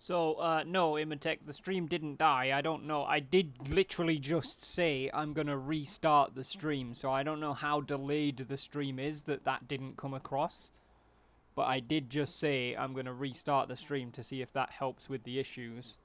So, no, Imatech, the stream didn't die. I don't know. I did literally just say I'm gonna restart the stream, so I don't know how delayed the stream is that didn't come across. But I did just say I'm gonna restart the stream to see if that helps with the issues.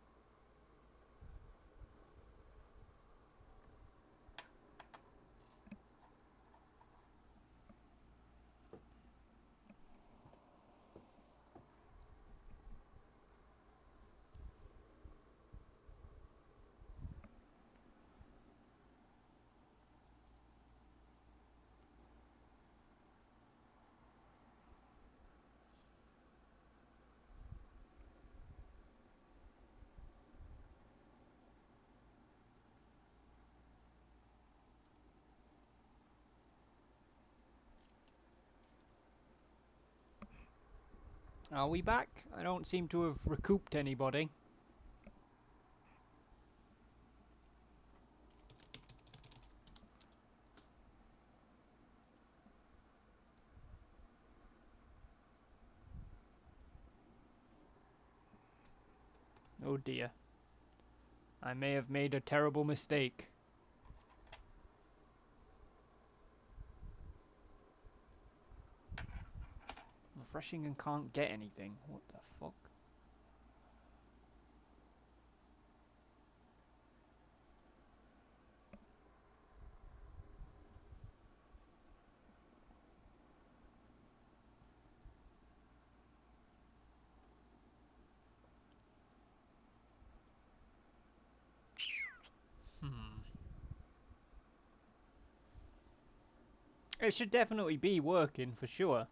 Are we back? I don't seem to have recouped anybody. Oh dear. I may have made a terrible mistake. Refreshing and can't get anything. What the fuck? It should definitely be working for sure.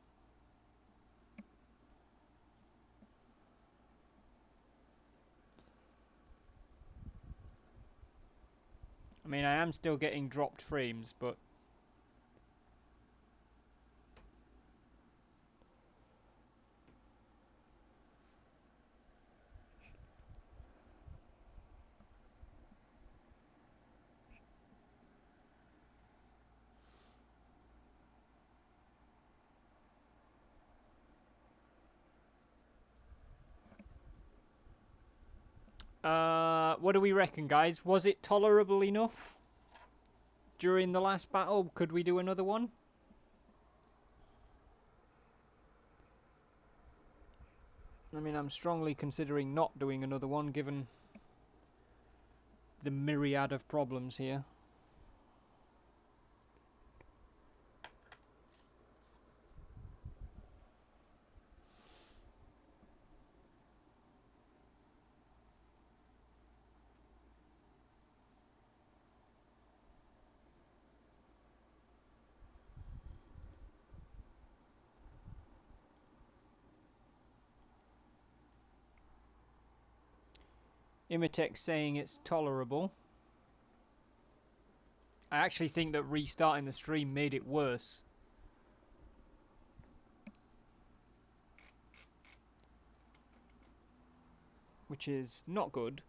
I mean, I am still getting dropped frames, but what do we reckon, guys? Was it tolerable enough during the last battle? Could we do another one? I mean, I'm strongly considering not doing another one, given the myriad of problems here. Imatech saying it's tolerable. I actually think that restarting the stream made it worse. Which is not good.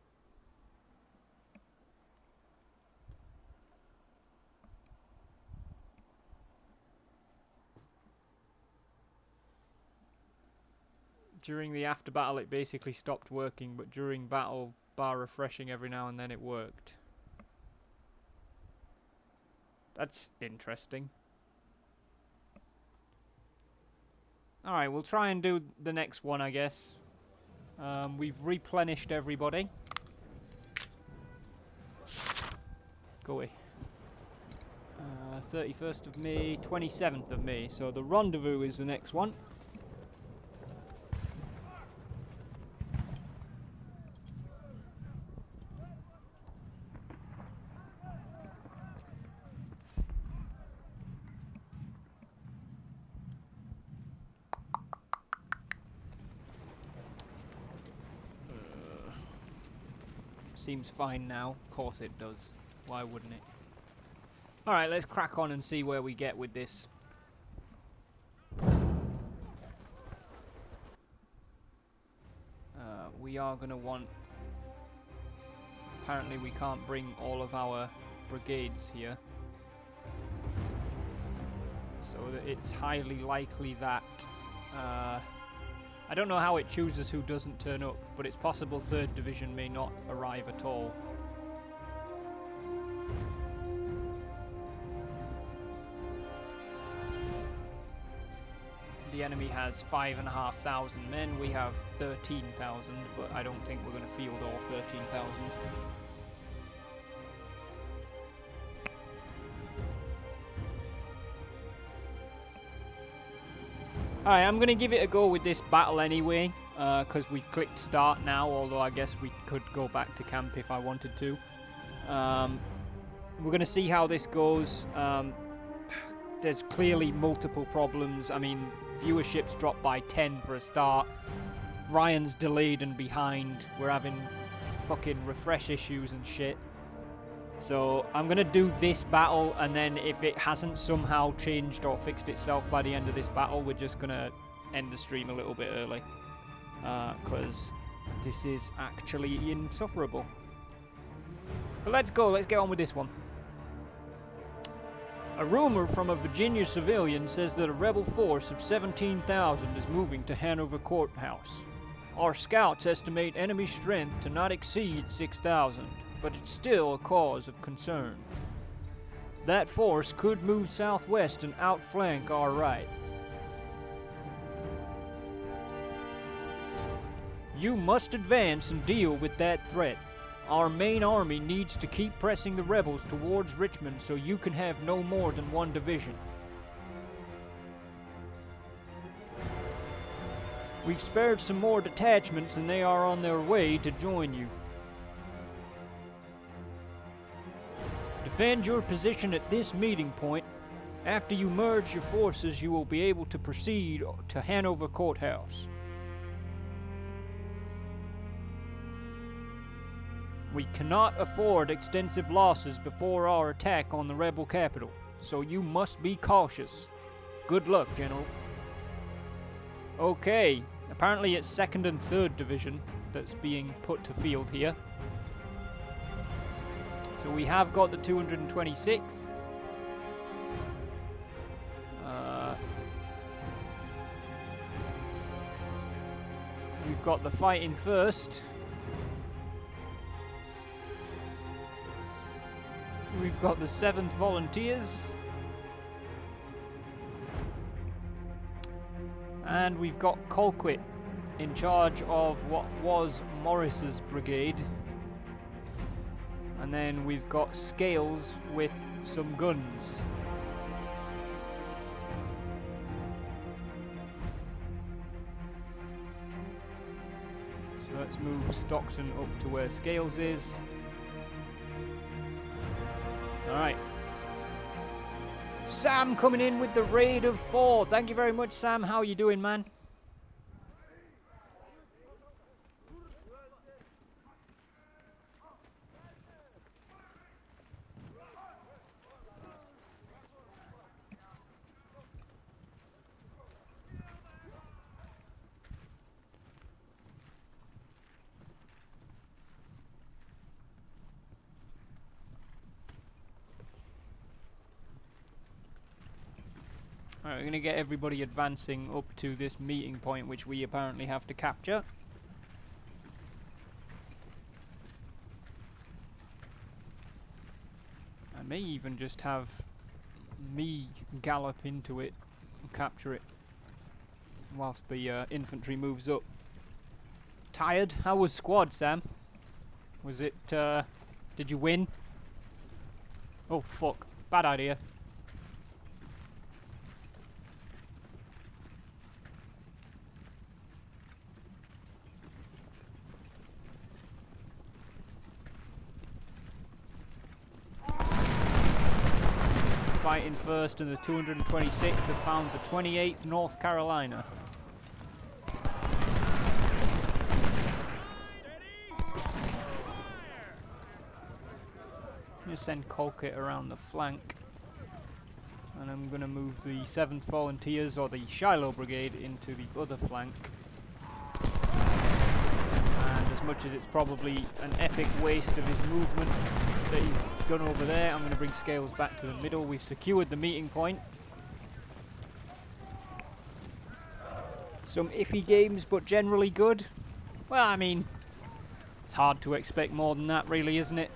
During the after battle it basically stopped working, but during battle, bar refreshing every now and then, it worked. That's interesting. Alright, we'll try and do the next one, I guess. We've replenished everybody. Go away. 31st of May, 27th of May. So the rendezvous is the next one. Seems fine now. Of course it does. Why wouldn't it? Alright, let's crack on and see where we get with this. We are going to want... Apparently we can't bring all of our brigades here. So that it's highly likely that I don't know how it chooses who doesn't turn up, but it's possible 3rd Division may not arrive at all. The enemy has 5,500 men, we have 13,000, but I don't think we're going to field all 13,000. Alright, I'm going to give it a go with this battle anyway, because we've clicked start now, although I guess we could go back to camp if I wanted to. We're going to see how this goes. There's clearly multiple problems. I mean, viewership's dropped by 10 for a start. Ryan's delayed and behind. We're having fucking refresh issues and shit. So I'm going to do this battle, and then if it hasn't somehow changed or fixed itself by the end of this battle, we're just going to end the stream a little bit early. Because this is actually insufferable. But let's go, let's get on with this one. A rumor from a Virginia civilian says that a rebel force of 17,000 is moving to Hanover Courthouse. Our scouts estimate enemy strength to not exceed 6,000, but it's still a cause of concern. That force could move southwest and outflank our right. You must advance and deal with that threat. Our main army needs to keep pressing the rebels towards Richmond so you can have no more than 1 division. We've spared some more detachments and they are on their way to join you. Defend your position at this meeting point. After you merge your forces, you will be able to proceed to Hanover Courthouse. We cannot afford extensive losses before our attack on the rebel capital, so you must be cautious. Good luck, General. Okay, apparently it's 2nd and 3rd Division that's being put to field here. So we have got the 226th. We've got the fighting 1st. We've got the 7th Volunteers. And we've got Colquitt in charge of what was Morris's brigade. And then we've got Scales with some guns. So let's move Stockton up to where Scales is. Alright. Sam coming in with the raid of 4. Thank you very much, Sam. How you doing, man? Alright, we're going to get everybody advancing up to this meeting point, which we apparently have to capture. I may even just have me gallop into it and capture it whilst the infantry moves up. Tired? How was squad, Sam? Was it, did you win? Oh fuck, bad idea. Fighting 1st and the 226th have found the 28th North Carolina. I'm going to send Colquitt around the flank, and I'm going to move the 7th Volunteers or the Shiloh Brigade into the other flank. And as much as it's probably an epic waste of his movement that he's done over there, I'm going to bring Scales back to the middle. We've secured the meeting point. Some iffy games, but generally good. Well, I mean, it's hard to expect more than that, really, isn't it?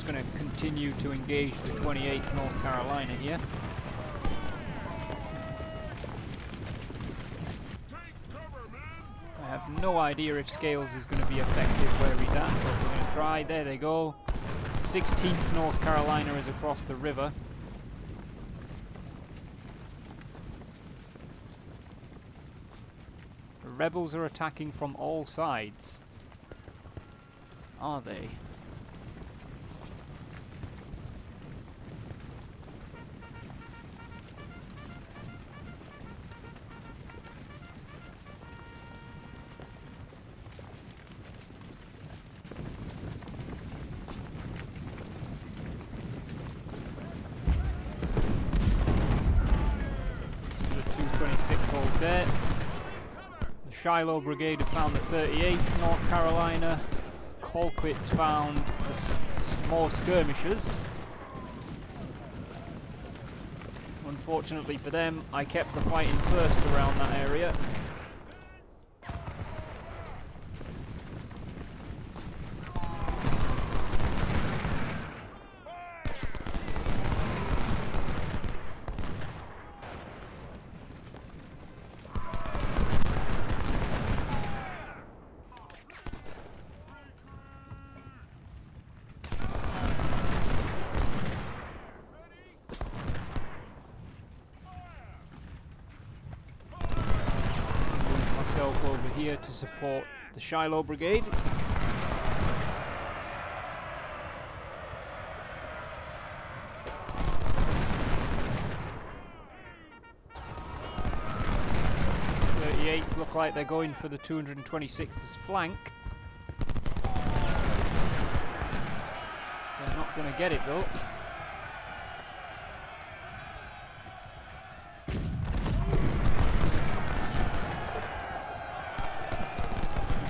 Going to continue to engage the 28th North Carolina here. I have no idea if Scales is going to be effective where he's at, but we're going to try. There they go. 16th North Carolina is across the river. The rebels are attacking from all sides. Are they? There. The Shiloh Brigade have found the 38th North Carolina. Colquitt's found more skirmishers. Unfortunately for them, I kept the fighting first around that area. Over here to support the Shiloh Brigade. Look like they're going for the 226th's flank. They're not going to get it though.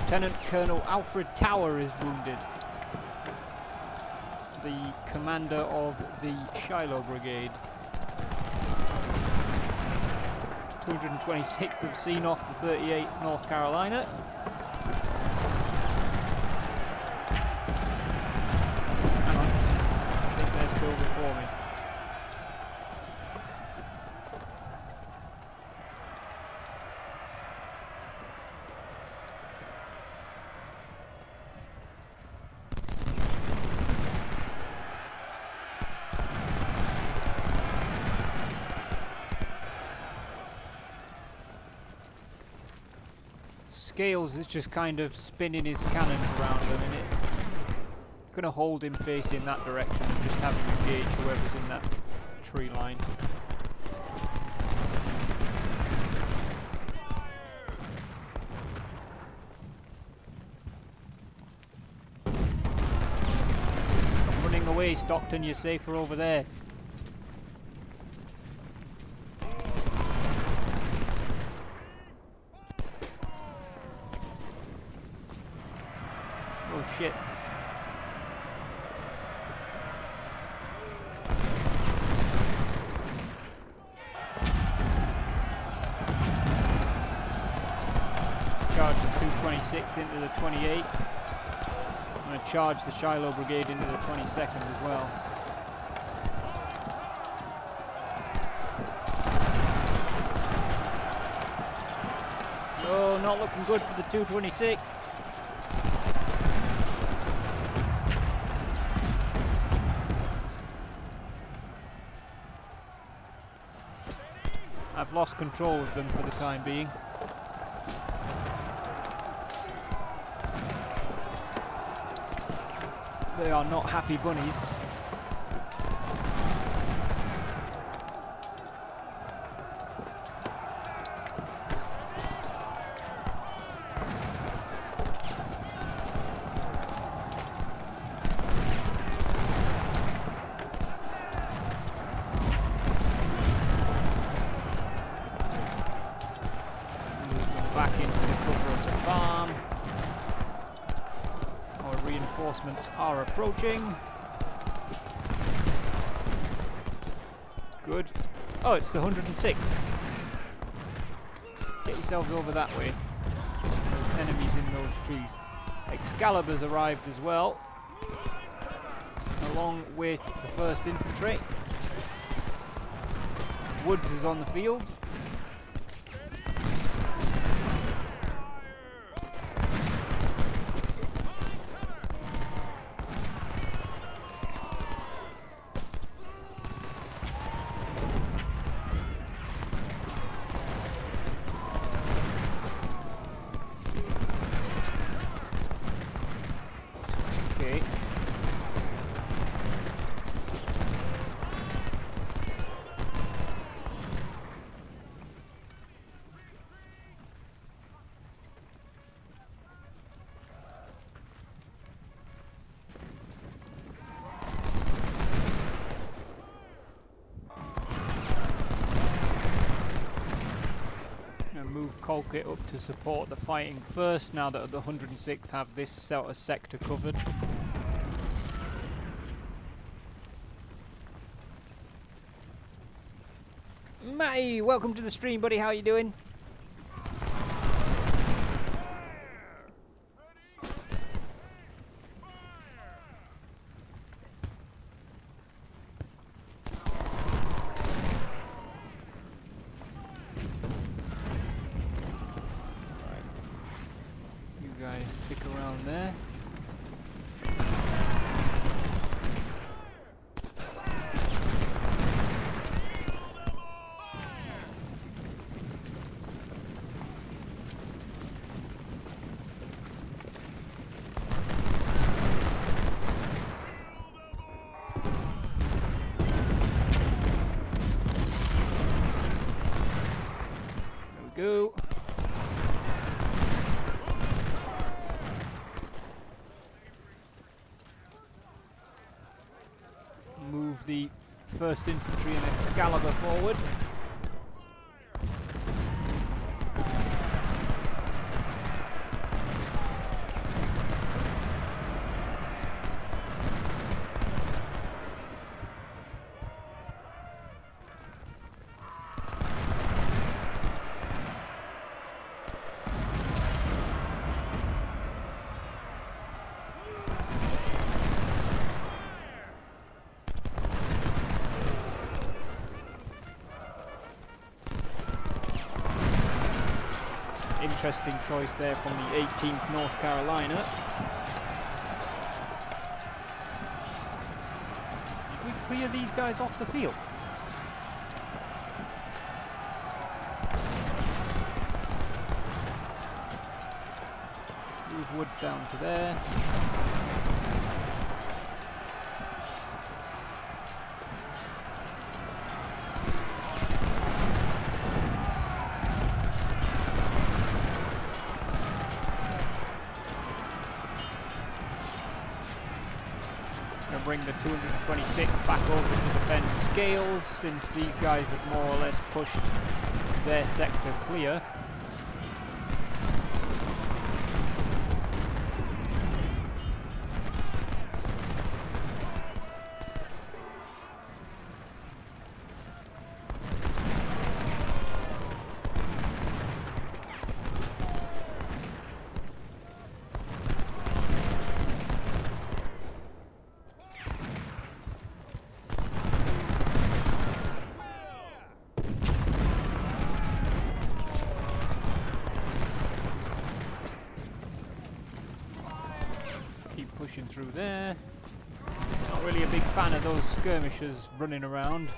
Lieutenant Colonel Alfred Tower is wounded. The commander of the Shiloh Brigade. 226th have seen off the 38th North Carolina. Hang on. I think they're still before me. Scales is just kind of spinning his cannons around at the minute. Gonna hold him facing that direction and just have him engage whoever's in that tree line. I'm running away, Stockton, you're safer over there. Oh shit. Charge the 226th into the 28th. I'm going to charge the Shiloh Brigade into the 22nd as well. Oh, not looking good for the 226th. I've lost control of them for the time being. They are not happy bunnies. back into the cover of the farm. Our reinforcements are approaching. Good. Oh, it's the 106th. Get yourselves over that way. There's enemies in those trees. Excalibur's arrived as well, along with the 1st Infantry. Woods is on the field. Move Colkit up to support the fighting first, now that the 106th have this sort of sector covered. Matty, welcome to the stream, buddy. How you doing? Stick around there. There we go. Move the 1st Infantry and Excalibur forward. Interesting choice there from the 18th North Carolina. Did we clear these guys off the field? Move Woods down to there. Bring the 226 back over to defend Scales, since these guys have more or less pushed their sector clear. Pushing through there. Not really a big fan of those skirmishers running around.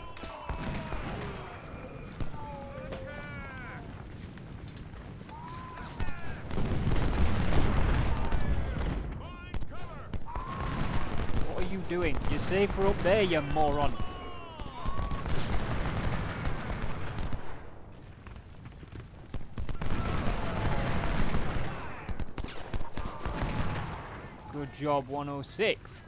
What are you doing? You're safer up there, you moron. Good job, 106.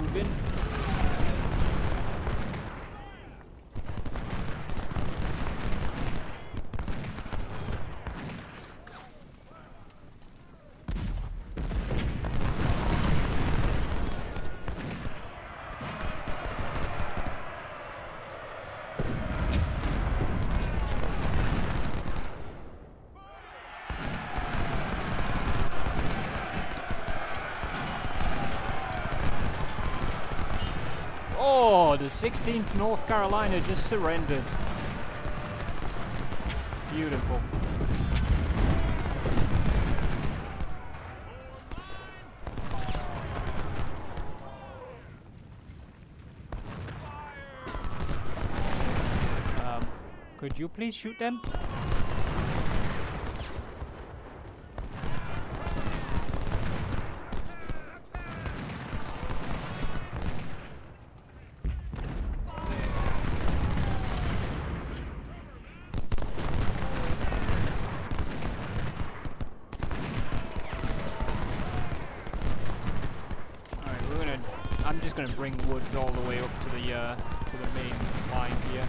moving. Oh, the 16th North Carolina just surrendered. Beautiful. Could you please shoot them? I'm just going to bring woods all the way up to the main line here.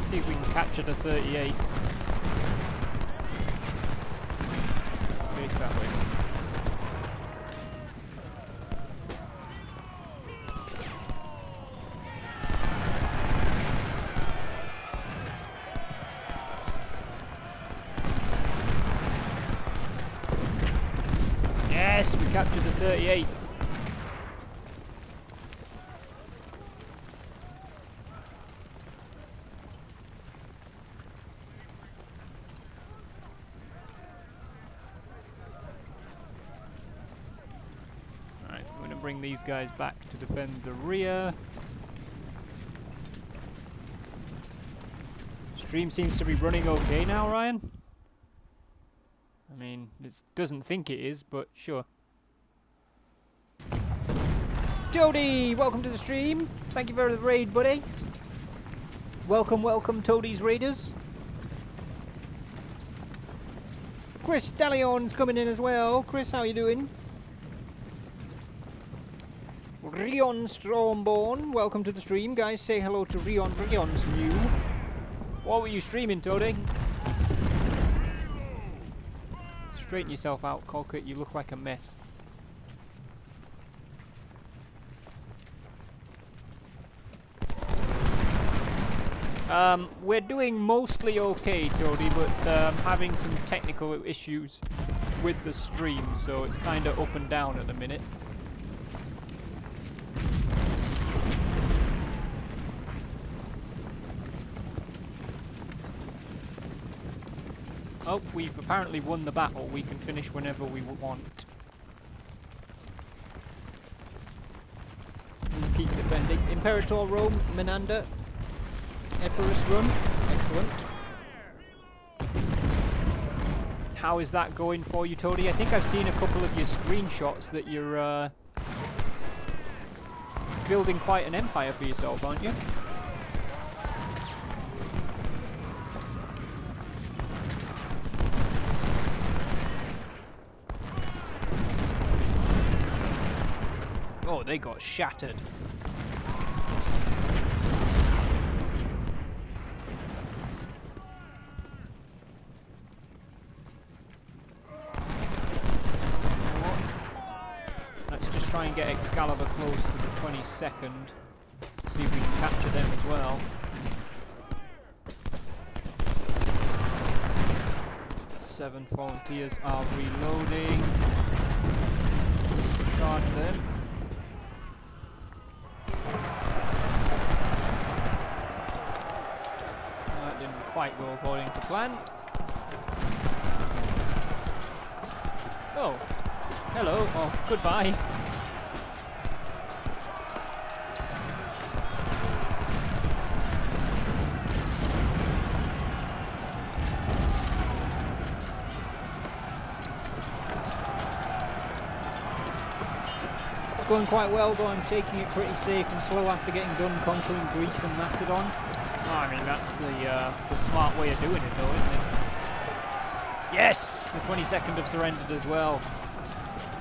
See if we can capture the 38th. Face that way. Yes, we captured the 38th. Bring these guys back to defend the rear. Stream seems to be running okay now, Ryan. I mean, it doesn't think it is, but sure. Toady, welcome to the stream. Thank you for the raid, buddy. Welcome, welcome, Toady's Raiders. Chris Dallion's coming in as well. Chris, how you doing? Rion Stromborn, welcome to the stream. Guys, say hello to Rion. Rion's new. What were you streaming, Toady? Straighten yourself out, Colquitt. You look like a mess. We're doing mostly okay, Toady, but having some technical issues with the stream, so it's kind of up and down at the minute. Oh, we've apparently won the battle. We can finish whenever we want. We'll keep defending. Imperator Rome, Menander, Epirus run. Excellent. How is that going for you, Toady? I think I've seen a couple of your screenshots that you're building quite an empire for yourself, aren't you? Oh, they got shattered. Let's just try and get Excalibur close to the 22nd. See if we can capture them as well. Seven volunteers are reloading. Charge them. That didn't quite go according to plan. Oh, hello. Oh, goodbye. going quite well, though I'm taking it pretty safe and slow after getting done conquering Greece and Macedon. Oh, I mean, that's the smart way of doing it, though, isn't it? Yes! The 22nd have surrendered as well.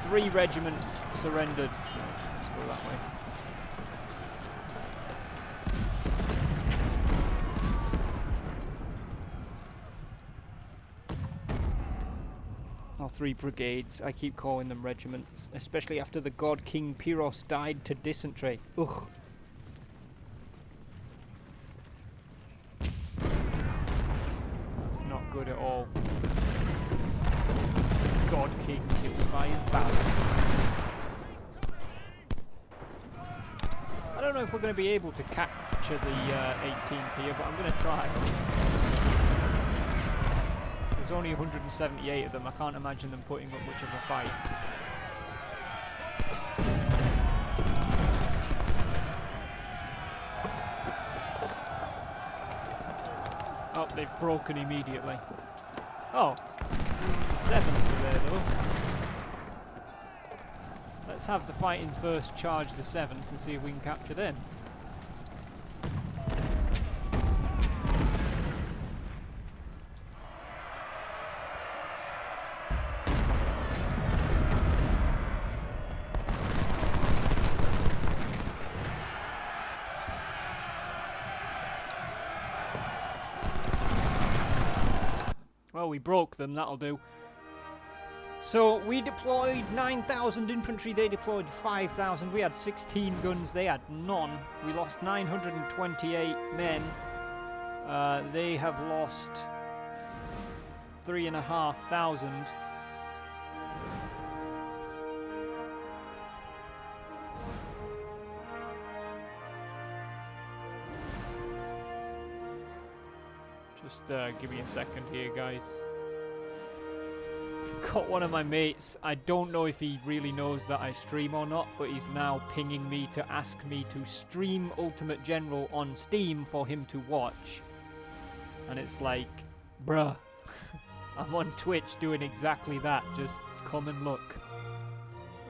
3 regiments surrendered. Let's go that way. Or 3 brigades. I keep calling them regiments, especially after the god King Pyrrhos died to dysentery. Ugh. That's not good at all. God King killed by his barons. I don't know if we're going to be able to capture the 18th here, but I'm going to try. There's only 178 of them. I can't imagine them putting up much of a fight. Oh, they've broken immediately. Oh, the 7th are there though. Let's have the fighting first charge the 7th and see if we can capture them. Well, we broke them, that'll do. So we deployed 9,000 infantry, they deployed 5,000. We had 16 guns, they had none. We lost 928 men. They have lost 3,500. Just give me a second here, guys. I've got one of my mates. I don't know if he really knows that I stream or not, but he's now pinging me to ask me to stream Ultimate General on Steam for him to watch. And it's like, bruh, I'm on Twitch doing exactly that. Just come and look.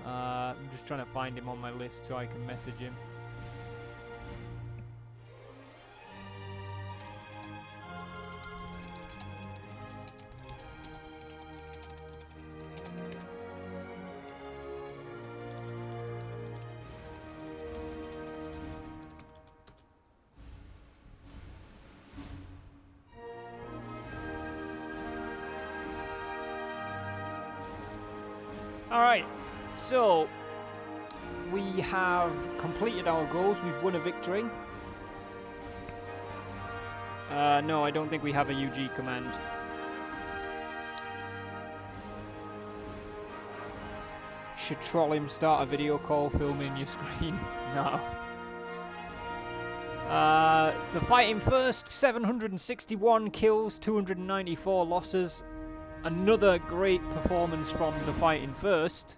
I'm just trying to find him on my list so I can message him. Alright, so we have completed our goals, we've won a victory. No, I don't think we have a UG command. Should troll him, start a video call, filming your screen. No. The fighting first, 761 kills, 294 losses. Another great performance from the fighting first.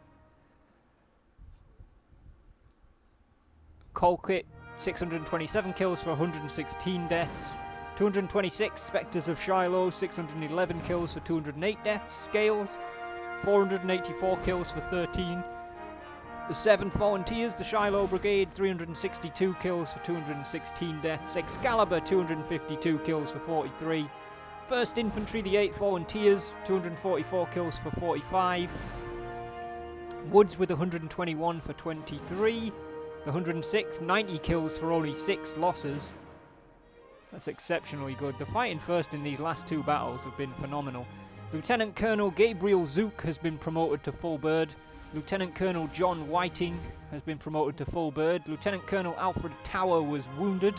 Colquitt, 627 kills for 116 deaths. 226 Spectres of Shiloh, 611 kills for 208 deaths. Scales, 484 kills for 13. The 7th Volunteers, the Shiloh Brigade, 362 kills for 216 deaths. Excalibur, 252 kills for 43. 1st Infantry, the 8th Volunteers, 244 kills for 45. Woods with 121 for 23. The 106th, 90 kills for only 6 losses. That's exceptionally good. The fighting first in these last 2 battles have been phenomenal. Lieutenant Colonel Gabriel Zook has been promoted to full bird. Lieutenant Colonel John Whiting has been promoted to full bird. Lieutenant Colonel Alfred Tower was wounded.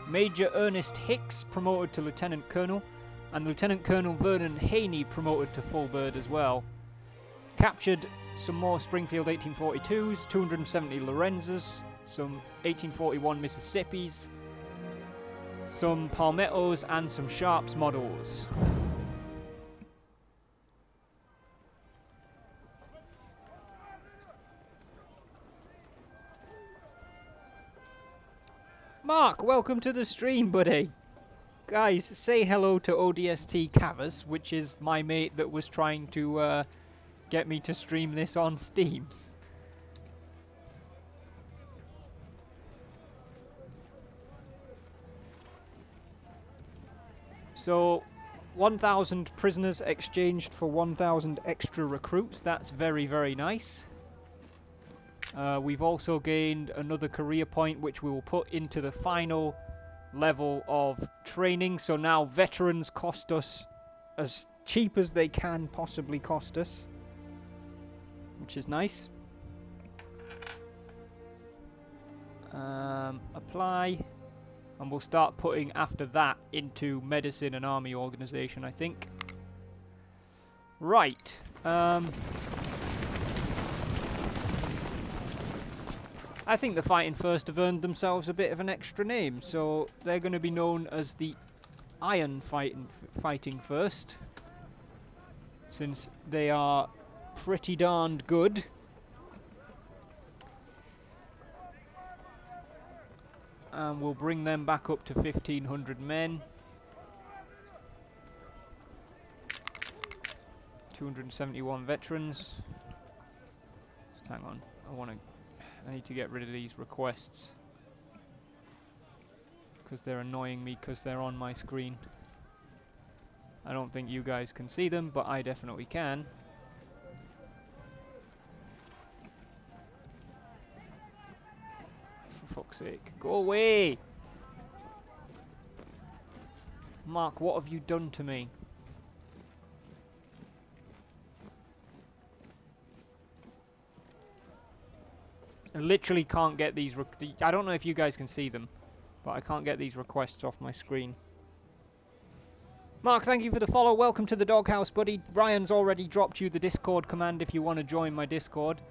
Major Ernest Hicks promoted to Lieutenant Colonel. And Lieutenant Colonel Vernon Haney promoted to full bird as well. Captured some more Springfield 1842s, 270 Lorenzas, some 1841 Mississippis, some Palmettos and some Sharps models. Mark, welcome to the stream, buddy. Guys, say hello to ODST Cavus, which is my mate that was trying to get me to stream this on Steam. So 1,000 prisoners exchanged for 1,000 extra recruits. That's very, very nice. We've also gained another career point, which we will put into the final level of training. So now veterans cost us as cheap as they can possibly cost us, which is nice. Apply, and we'll start putting after that into medicine and army organization, I think. Right. I think the Fighting First have earned themselves a bit of an extra name, so they're going to be known as the Iron Fighting First, since they are pretty darned good. And we'll bring them back up to 1,500 men. 271 veterans. Just hang on, I need to get rid of these requests, because they're annoying me because they're on my screen. I don't think you guys can see them, but I definitely can. For fuck's sake, go away! Mark, what have you done to me? I literally can't get these. I don't know if you guys can see them, but I can't get these requests off my screen. Mark, thank you for the follow. Welcome to the doghouse, buddy. Ryan's already dropped you the Discord command if you want to join my Discord.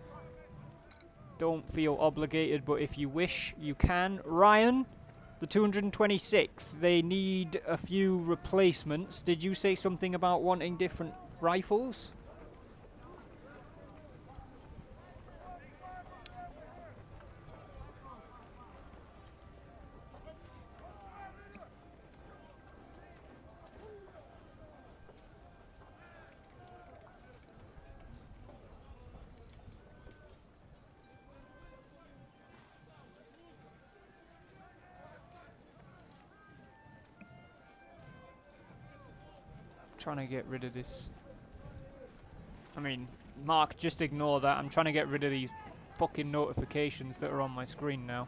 Don't feel obligated, but if you wish, you can. Ryan, the 226th, they need a few replacements. Did you say something about wanting different rifles? Trying to get rid of this. I mean, Mark, just ignore that. I'm trying to get rid of these fucking notifications that are on my screen now.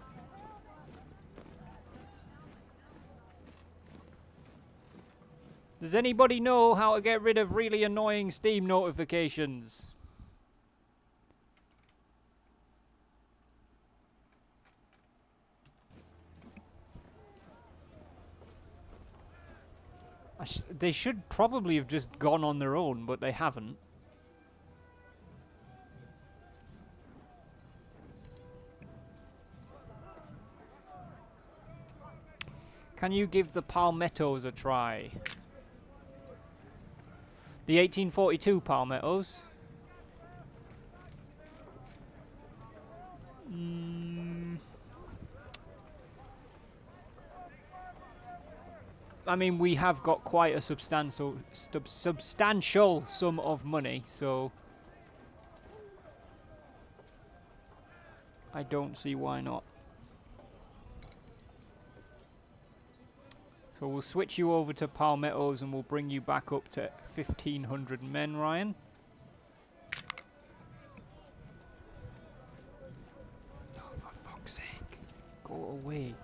Does anybody know how to get rid of really annoying Steam notifications? They should probably have just gone on their own, but they haven't. Can you give the palmettos a try? The 1842 palmettos? I mean, we have got quite a substantial sum of money, so I don't see why not. So we'll switch you over to palmettos and we'll bring you back up to 1,500 men, Ryan. Oh, for fuck's sake. Go away.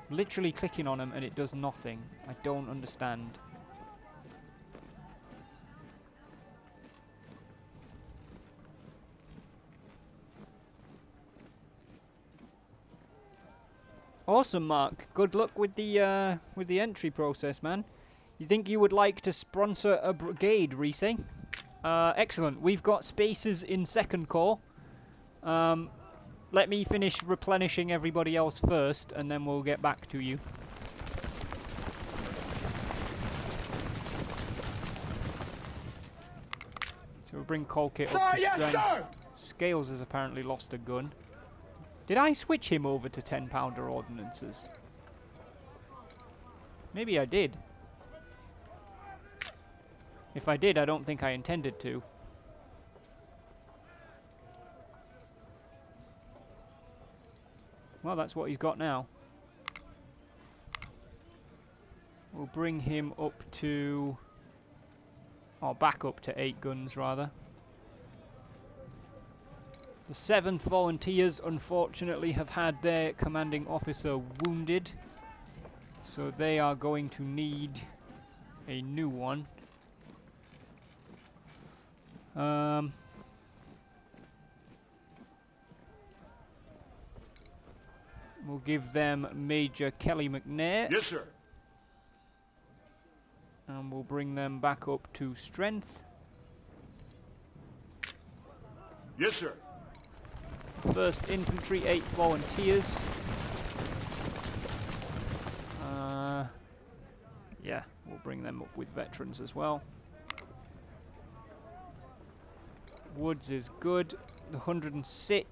Literally clicking on them and it does nothing. I don't understand. Awesome, Mark. Good luck with the entry process, man. You think you would like to sponsor a brigade, Reese? Excellent. We've got spaces in second corps. Let me finish replenishing everybody else first, and then we'll get back to you. So we'll bring Colkit up to strength. Scales has apparently lost a gun. Did I switch him over to 10-pounder ordnances? Maybe I did. If I did, I don't think I intended to. Well, that's what he's got now. We'll bring him up to... or back up to 8 guns, rather. The 7th Volunteers, unfortunately, have had their commanding officer wounded. So they are going to need a new one. We'll give them Major Kelly McNair. Yes, sir. And we'll bring them back up to strength. Yes, sir. 1st Infantry, 8th Volunteers. Yeah, we'll bring them up with veterans as well. Woods is good. The 106th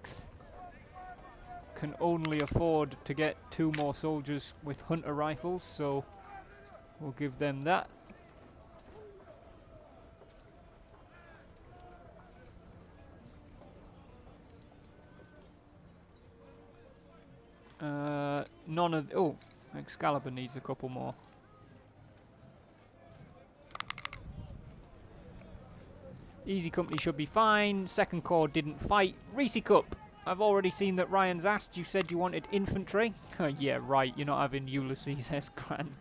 can only afford to get 2 more soldiers with hunter rifles, so we'll give them that. None of... oh, Excalibur needs a couple more. Easy Company should be fine. 2nd Corps didn't fight. Reese Cup, I've already seen that Ryan's asked. You said you wanted infantry? Yeah, right, you're not having Ulysses S. Grant.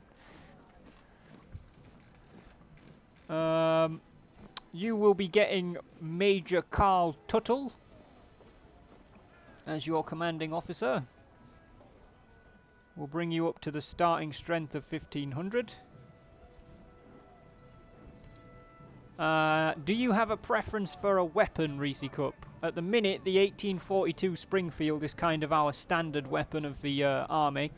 You will be getting Major Carl Tuttle as your commanding officer. We'll bring you up to the starting strength of 1500. Do you have a preference for a weapon, Reese Cup? At the minute, the 1842 Springfield is kind of our standard weapon of the army.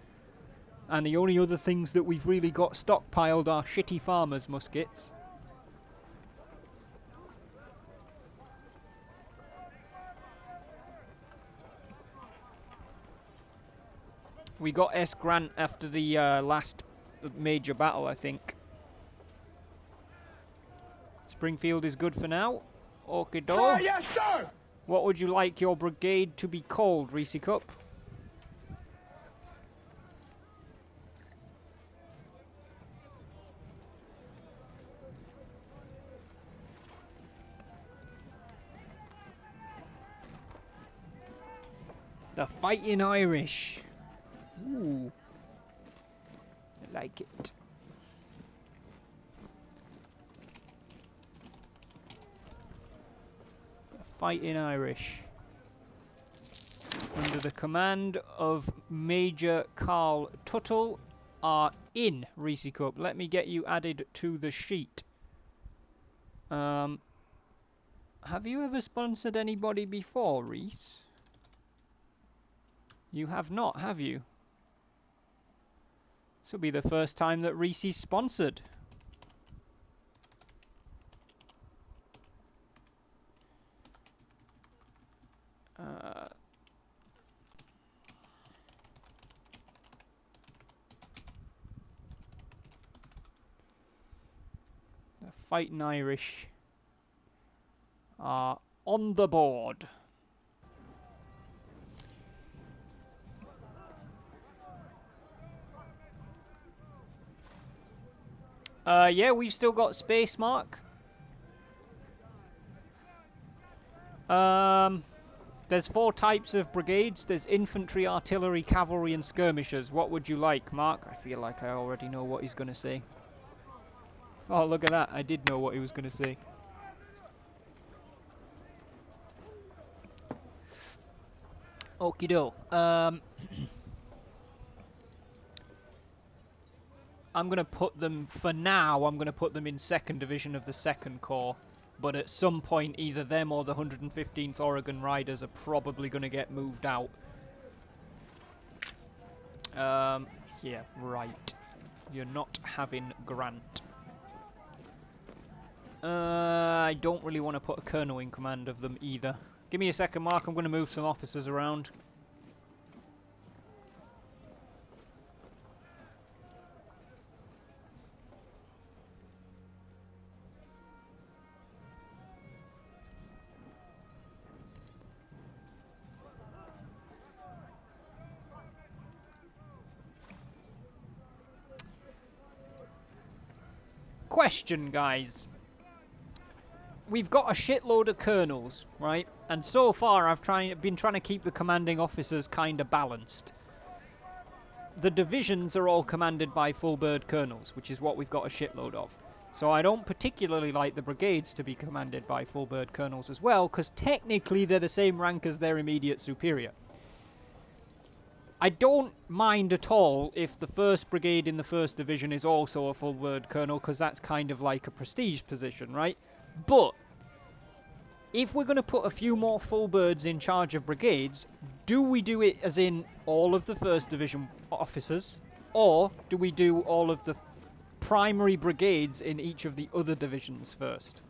And the only other things that we've really got stockpiled are shitty farmers' muskets. We got S. Grant after the last major battle, I think. Springfield is good for now. Orkido. Yes, sir. What would you like your brigade to be called, Reese Cup? The Fighting Irish. Ooh. I like it. The Fighting Irish. Under the command of Major Carl Tuttle are in Reese Cup. Let me get you added to the sheet. Have you ever sponsored anybody before, Reese? You have not, have you? This will be the first time that Reese's sponsored. The Fighting Irish are on the board. Yeah, we've still got space, Mark. There's 4 types of brigades. There's infantry, artillery, cavalry, and skirmishers. What would you like, Mark? I feel like I already know what he's going to say. Oh, look at that. I did know what he was going to say. Okie doke. I'm going to put them, for now, I'm going to put them in 2nd Division of the 2nd Corps. But at some point, either them or the 115th Oregon Riders are probably going to get moved out. Yeah, right. You're not having Grant. I don't really want to put a colonel in command of them either. Give me a second, Mark. I'm going to move some officers around. question, guys. We've got a shitload of colonels, right? And so far I've been trying to keep the commanding officers kind of balanced. The divisions are all commanded by full bird colonels, which is what we've got a shitload of. So I don't particularly like the brigades to be commanded by full bird colonels as well, because technically they're the same rank as their immediate superior. I don't mind at all if the 1st Brigade in the 1st Division is also a full bird colonel, because that's kind of like a prestige position, right? But if we're going to put a few more full birds in charge of brigades, do we do it as in all of the 1st Division officers, or do we do all of the primary brigades in each of the other divisions first?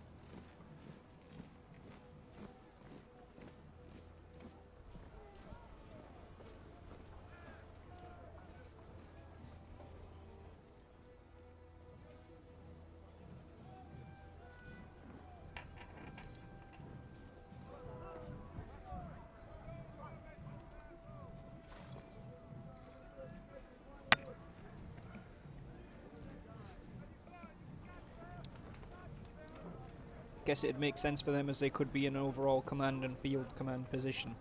Guess it'd make sense for them, as they could be an overall command and field command position.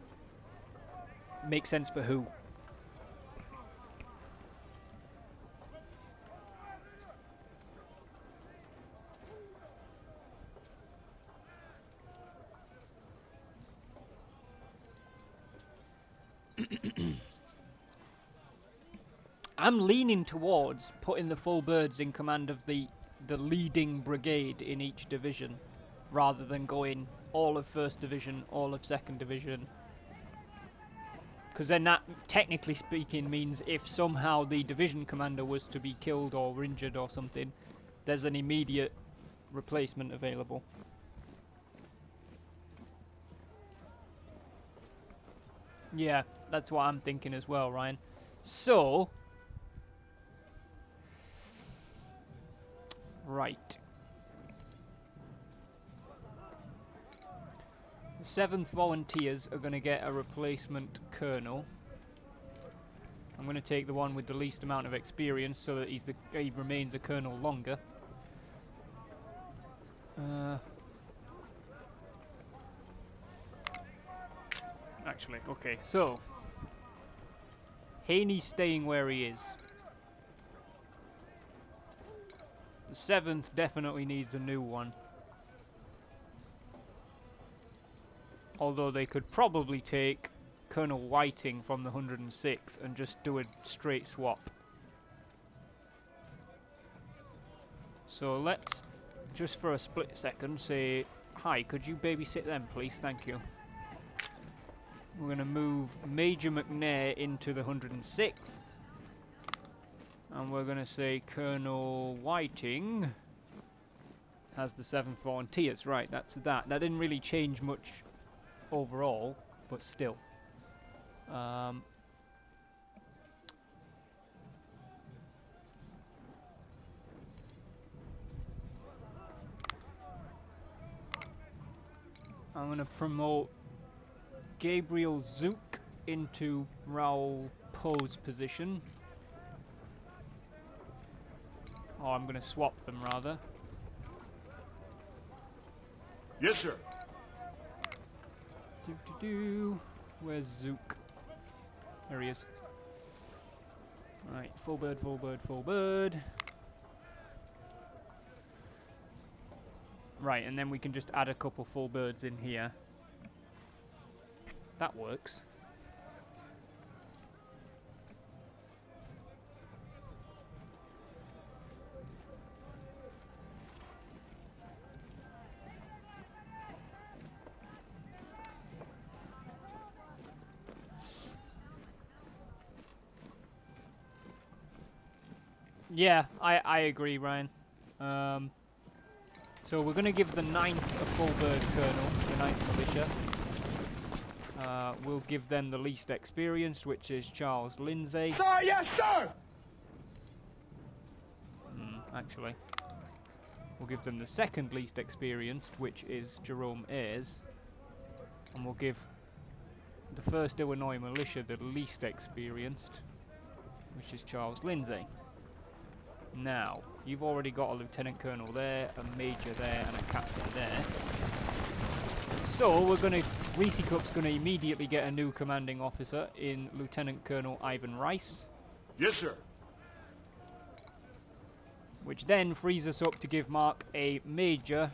Makes sense for who? I'm leaning towards putting the full birds in command of the leading brigade in each division, rather than going all of 1st Division, all of 2nd Division. Because then that, technically speaking, means if somehow the division commander was to be killed or injured or something, there's an immediate replacement available. Yeah, that's what I'm thinking as well, Ryan. So, right. The 7th Volunteers are going to get a replacement colonel. I'm going to take the one with the least amount of experience so that he remains a colonel longer. Actually, okay, so Haney's staying where he is. The 7th definitely needs a new one. Although they could probably take Colonel Whiting from the 106th and just do a straight swap. So let's, just for a split second, say, hi, could you babysit them, please? Thank you. We're going to move Major McNair into the 106th. And we're going to say Colonel Whiting has the 7th Volunteers. Right, that's that. That didn't really change much overall, but still. I'm going to promote Gabriel Zook into Raoul Poe's position. Oh, I'm going to swap them rather. Yes, sir. Where's Zook? There he is. Right, full bird, full bird, full bird. Right, and then we can just add a couple full birds in here. That works. Yeah, I agree, Ryan. So we're going to give the 9th a full bird colonel, the 9th militia. We'll give them the least experienced, which is Charles Lindsay. Sir, yes, sir! Actually. We'll give them the 2nd least experienced, which is Jerome Ayres. And we'll give the 1st Illinois militia the least experienced, which is Charles Lindsay. Now, you've already got a lieutenant colonel there, a major there, and a captain there. So we're going to, Reese Cup's going to immediately get a new commanding officer in Lieutenant Colonel Ivan Rice. Yes, sir. Which then frees us up to give Mark a major.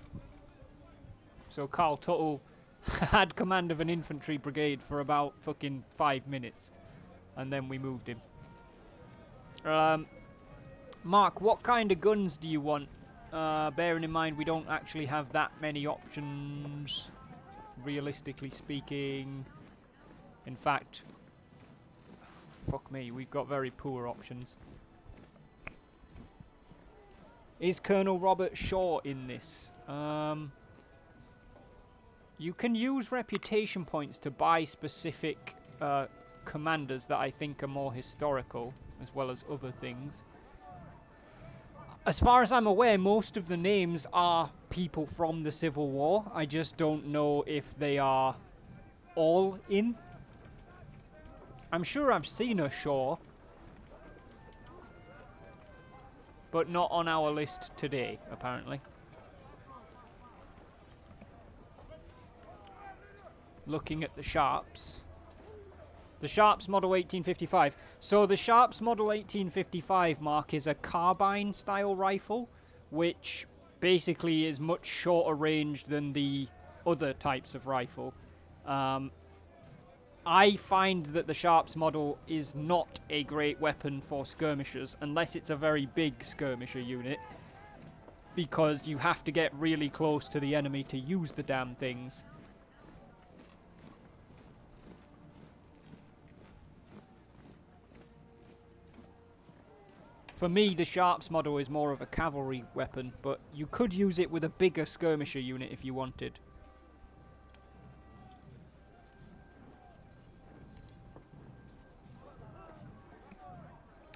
So Carl Tuttle had command of an infantry brigade for about fucking 5 minutes. And then we moved him. Mark, what kind of guns do you want? Bearing in mind we don't actually have that many options, realistically speaking. In fact, fuck me, we've got very poor options. Is Colonel Robert Shaw in this? You can use reputation points to buy specific commanders that I think are more historical, as well as other things. As far as I'm aware, most of the names are people from the Civil War. I just don't know if they are all in. I'm sure I've seen a Shaw, but not on our list today, apparently. Looking at the Sharps. The Sharps Model 1855. So the Sharps Model 1855, Mark, is a carbine style rifle, which basically is much shorter range than the other types of rifle. I find that the Sharps model is not a great weapon for skirmishers, unless it's a very big skirmisher unit, because you have to get really close to the enemy to use the damn things. For me, the Sharps model is more of a cavalry weapon, but you could use it with a bigger skirmisher unit if you wanted.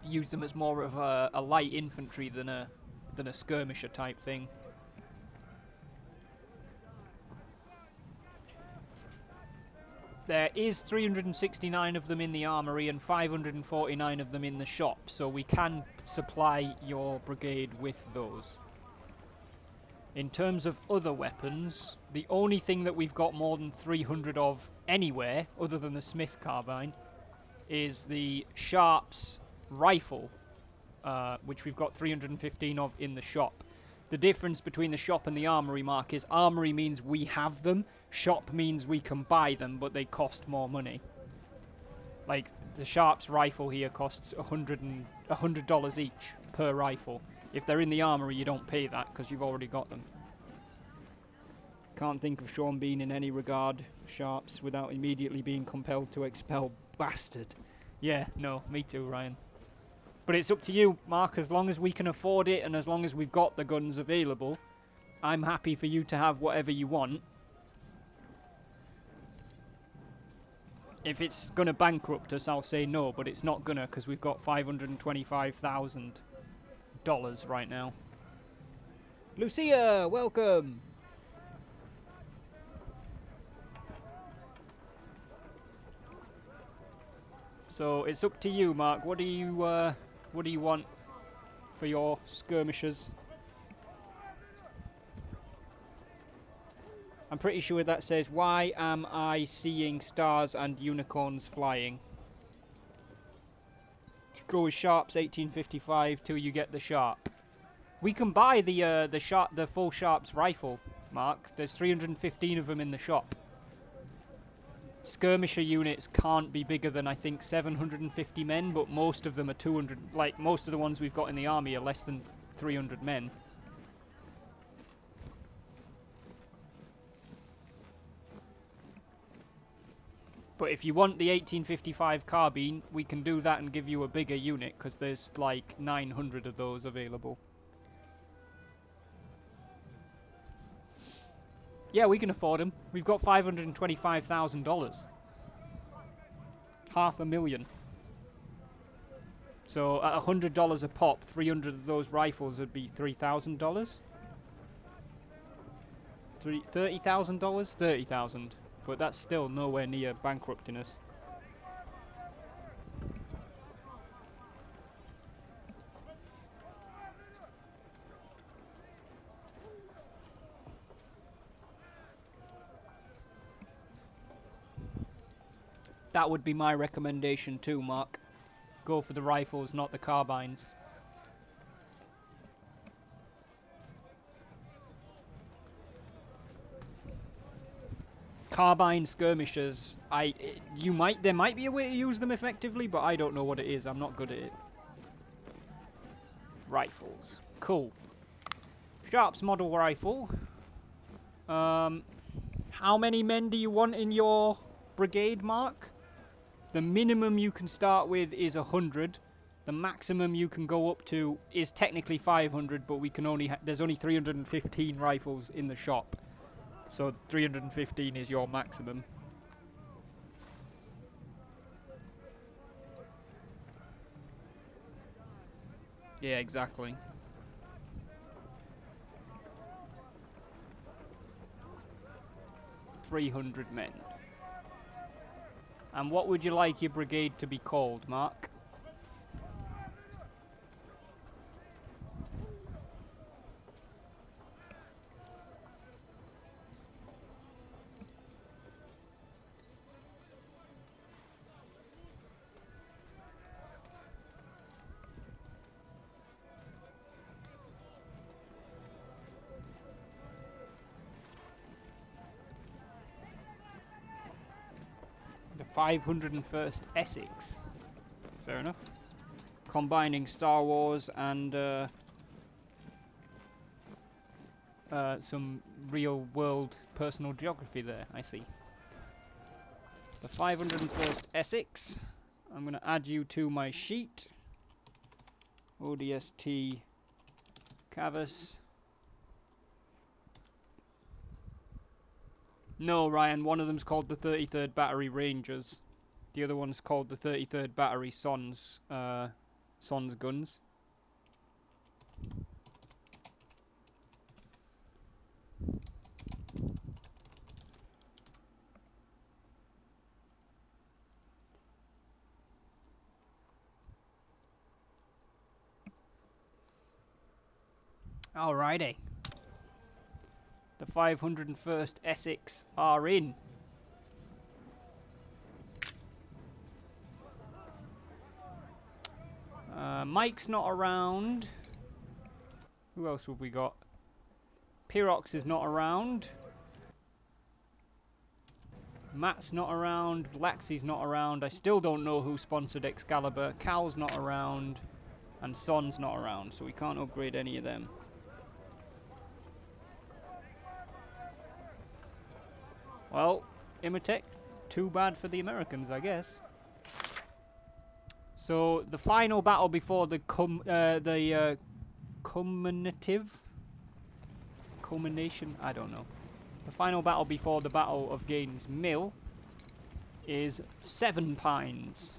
Use them as more of a light infantry than a skirmisher type thing. There is 369 of them in the armory and 549 of them in the shop, so we can supply your brigade with those. In terms of other weapons, the only thing that we've got more than 300 of anywhere, other than the Smith carbine, is the Sharps rifle, which we've got 315 of in the shop. The difference between the shop and the armory, Mark, is armory means we have them, shop means we can buy them, but they cost more money. Like, the Sharps rifle here costs $100 each per rifle. If they're in the armory, you don't pay that, because you've already got them. Can't think of Sean Bean in any regard, Sharps, without immediately being compelled to expel bastard. Yeah, no, me too, Ryan. But it's up to you, Mark, as long as we can afford it and as long as we've got the guns available, I'm happy for you to have whatever you want. If it's going to bankrupt us, I'll say no, but it's not gonna, because we've got $525,000 right now. Lucia, welcome! So it's up to you, Mark. What do you want for your skirmishers? I'm pretty sure that says, why am I seeing stars and unicorns flying? Go with Sharps 1855 till you get the Sharp. We can buy the full Sharps rifle, Mark. There's 315 of them in the shop. Skirmisher units can't be bigger than, I think, 750 men, but most of them are 200. Like, most of the ones we've got in the army are less than 300 men. But if you want the 1855 carbine, we can do that and give you a bigger unit, because there's like 900 of those available. Yeah, we can afford them. We've got $525,000. $500,000. So at $100 a pop, 300 of those rifles would be $3,000. $30,000? $30,000. But that's still nowhere near bankrupting us. That would be my recommendation too, Mark. Go for the rifles, not the carbines. Carbine skirmishers, there might be a way to use them effectively, but I don't know what it is. I'm not good at it. Rifles. Cool. Sharps model rifle. How many men do you want in your brigade, Mark? The minimum you can start with is 100. The maximum you can go up to is technically 500, but we can there's only 315 rifles in the shop. So 315 is your maximum. Yeah, exactly. $300 men. And what would you like your brigade to be called, Mark? The 501st Essex. Fair enough. Combining Star Wars and some real-world personal geography there, I see. The 501st Essex. I'm going to add you to my sheet. ODST Cavus. No, Ryan, one of them's called the 33rd Battery Rangers. The other one's called the 33rd Battery Sons Guns. Alrighty. The 501st Essex are in. Mike's not around. Who else have we got? Pyrox is not around. Matt's not around. Laxy's not around. I still don't know who sponsored Excalibur. Cal's not around. And Son's not around, so we can't upgrade any of them. Well, Imatech, too bad for the Americans, I guess. So the final battle before the culmination, I don't know. The final battle before the Battle of Gaines Mill is Seven Pines.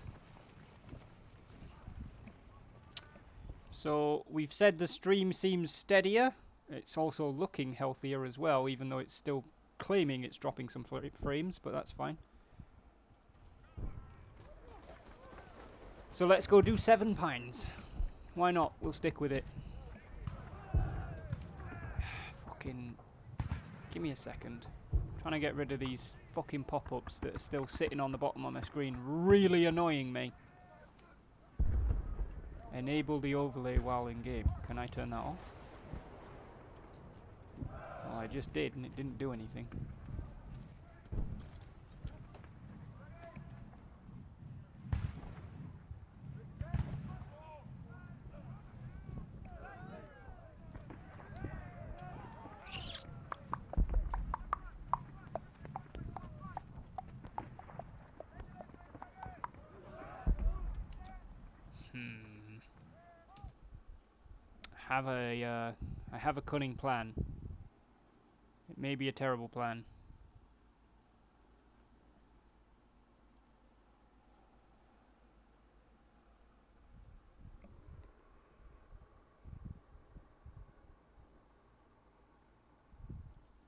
So we've said the stream seems steadier. It's also looking healthier as well, even though it's still claiming it's dropping some frames, but that's fine. So let's go do Seven Pines. Why not? We'll stick with it. Fucking... Give me a second. I'm trying to get rid of these fucking pop-ups that are still sitting on the bottom of my screen. Really annoying me. Enable the overlay while in game. Can I turn that off? Well, I just did and it didn't do anything. I have a cunning plan. It may be a terrible plan.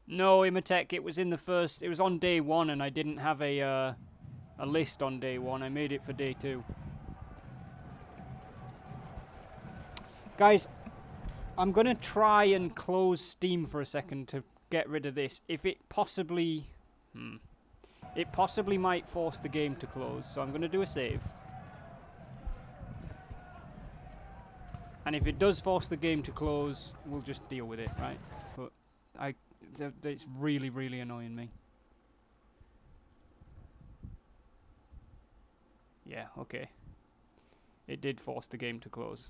No, Imatech, it was on day 1 and I didn't have a list on day 1. I made it for day 2. Guys, I'm going to try and close Steam for a second to get rid of this. If it possibly... It possibly might force the game to close, so I'm going to do a save. And if it does force the game to close, we'll just deal with it, right? But it's really, really annoying me. Yeah, okay. It did force the game to close.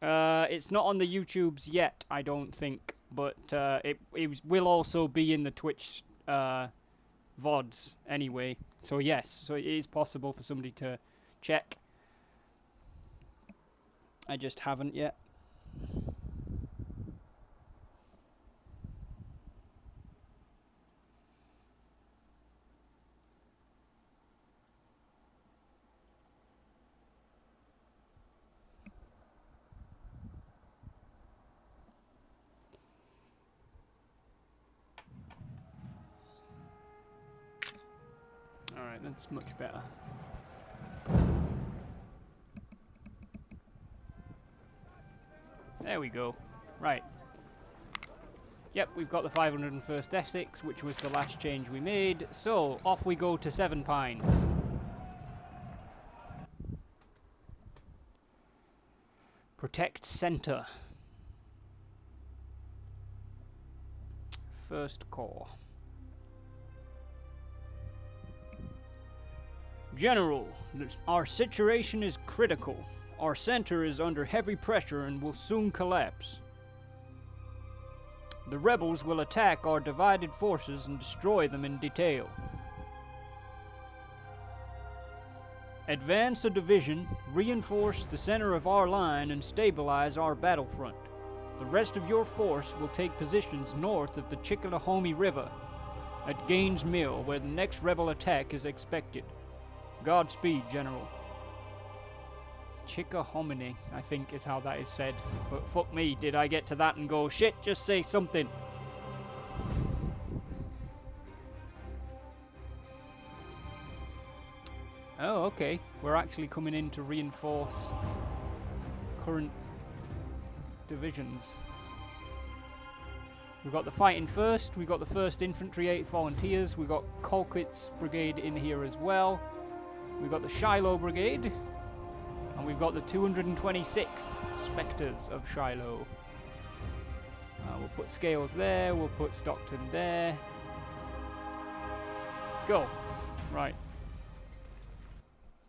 It's not on the YouTubes yet, I don't think, but it will also be in the Twitch VODs anyway. So yes, so it is possible for somebody to check. I just haven't yet. Alright, that's much better. There we go. Right. Yep, we've got the 501st Essex, which was the last change we made. So, off we go to Seven Pines. Protect Center. First Corps. General, our situation is critical. Our center is under heavy pressure and will soon collapse. The rebels will attack our divided forces and destroy them in detail. Advance a division, reinforce the center of our line, and stabilize our battlefront. The rest of your force will take positions north of the Chickahominy River, at Gaines Mill, where the next rebel attack is expected. Godspeed, General. Chickahominy, I think is how that is said. But fuck me, did I get to that and go, shit, just say something. Oh, okay. We're actually coming in to reinforce current divisions. We've got the Fighting First, we've got the 1st Infantry 8th Volunteers, we've got Colquitt's Brigade in here as well. We've got the Shiloh Brigade, and we've got the 226th Spectres of Shiloh. We'll put Scales there, we'll put Stockton there. Go! Right.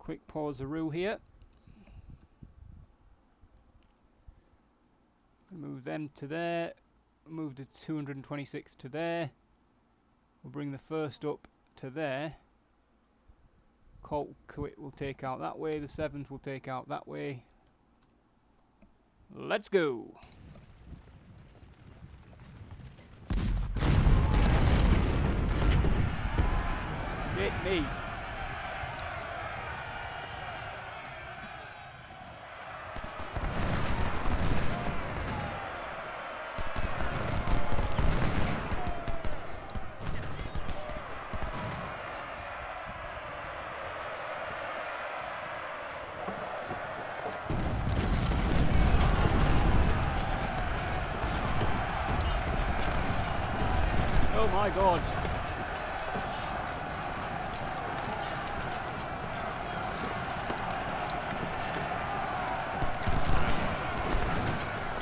Quick pause-a-roo here. Move them to there. Move the 226th to there. We'll bring the 1st up to there. Colquitt will take out that way. The 7th will take out that way. Let's go! Shit me! Oh my god.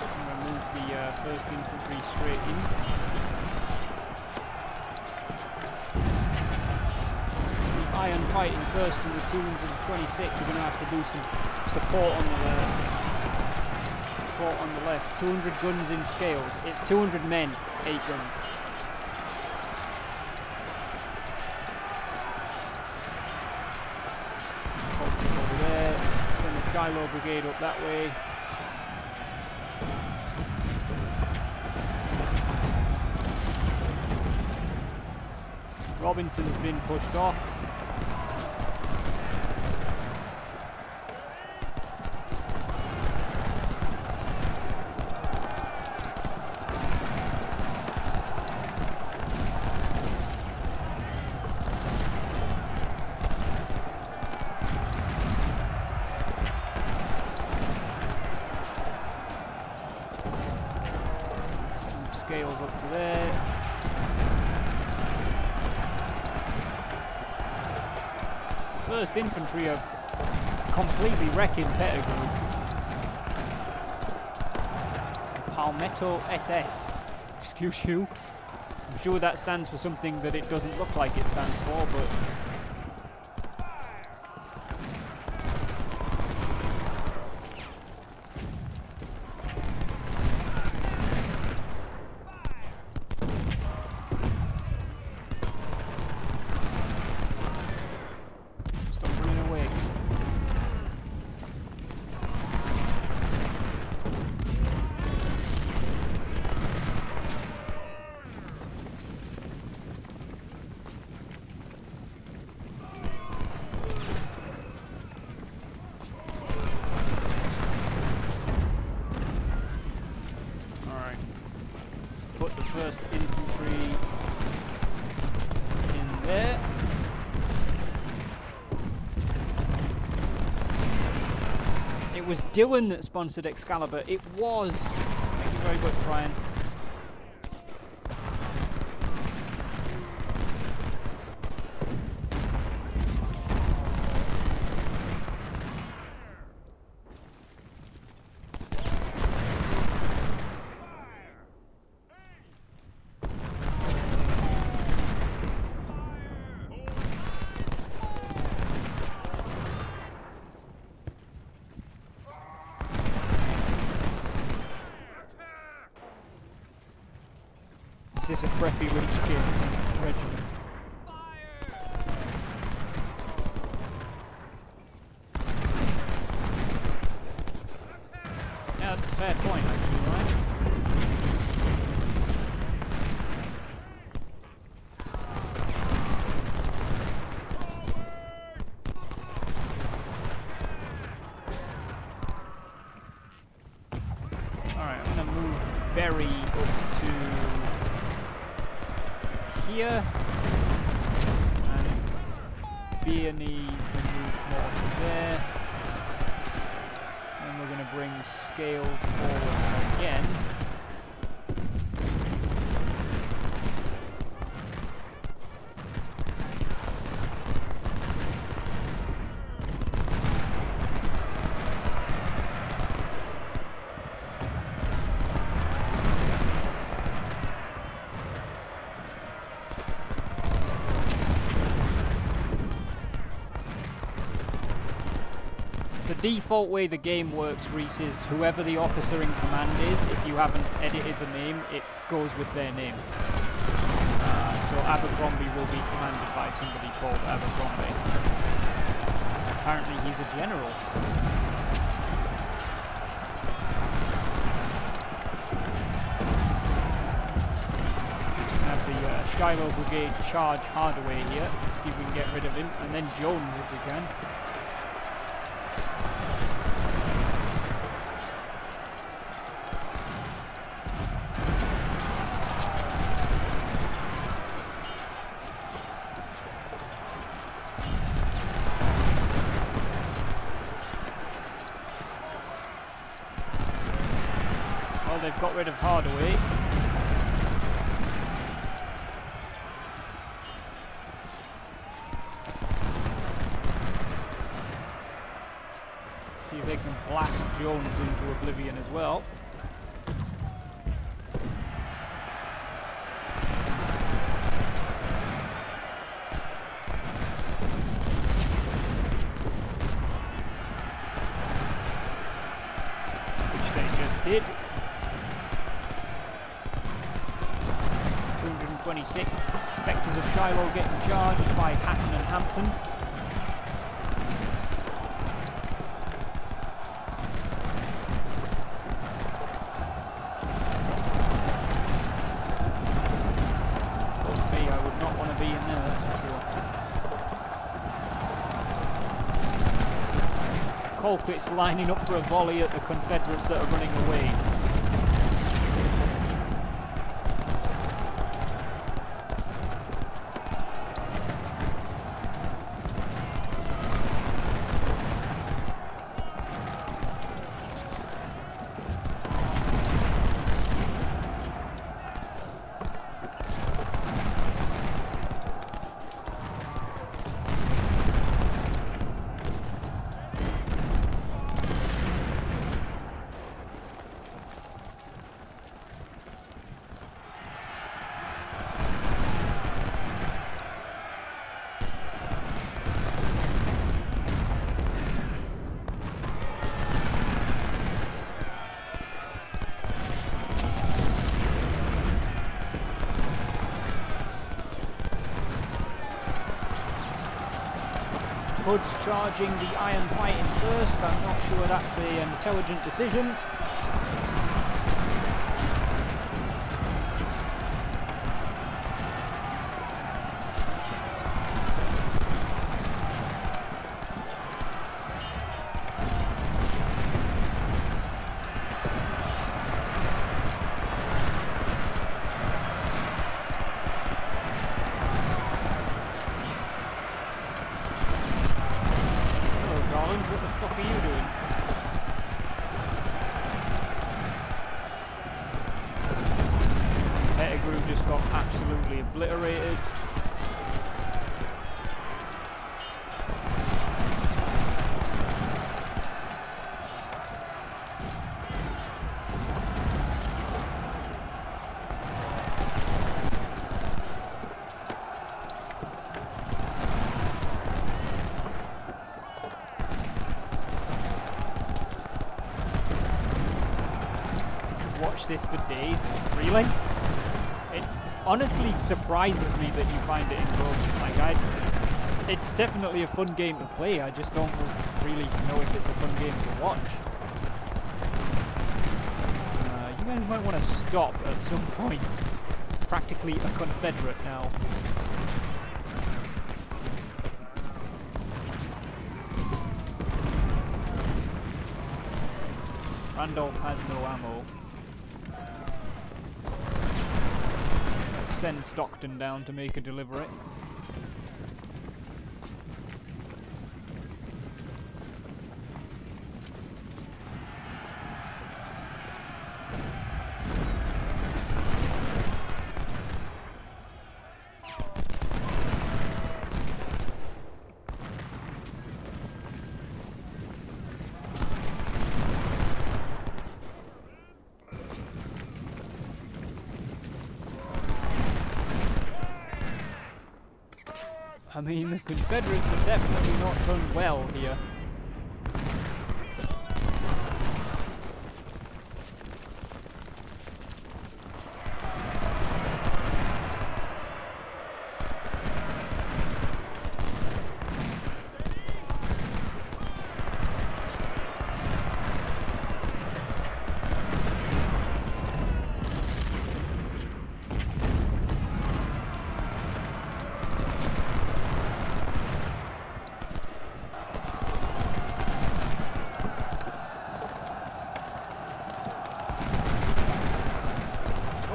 I'm going to move the 1st Infantry straight in. The Iron Fighting First and the 226 are going to have to do some support on the left. 200 guns in Scales. It's 200 men, 8 guns. Shiloh Brigade up that way. Robinson's been pushed off. scales up to there. First Infantry are completely wrecking Pettigrew. Palmetto SS. Excuse you. I'm sure that stands for something that it doesn't look like it stands for, but... Stop running away. Put the first infantry in there. It was Dylan that sponsored Excalibur. It was. Thank you very much, Brian. Is this a preppy rich kid regiment? Yeah, that's a fair point actually, right? Alright, I'm gonna move Berry up to here, and Bearney can move more to there, and we're going to bring Scales forward again. The default way the game works, Reese, is whoever the officer in command is, if you haven't edited the name, it goes with their name. So Abercrombie will be commanded by somebody called Abercrombie. Apparently he's a general. We have the Shiloh Brigade charge Hardaway here, see if we can get rid of him, and then Jones if we can. They've got rid of Hardaway. See if they can blast Jones into oblivion as well. Which they just did. 226. Spectres of Shiloh getting charged by Hatton and Hampton. But me, I would not want to be in there, that's for sure. Colquitt's lining up for a volley at the Confederates that are running away. Hood's charging the Iron Fighting first. I'm not sure that's an intelligent decision. What the fuck are you doing? Pettigrew just got absolutely obliterated. This for days, really? It honestly surprises me that you find it engrossing. Like, it's definitely a fun game to play, I just don't really know if it's a fun game to watch. You guys might want to stop at some point. Practically a Confederate now. Randolph has no ammo. Send Stockton down to make a delivery. I mean, the Confederates have definitely not done well here.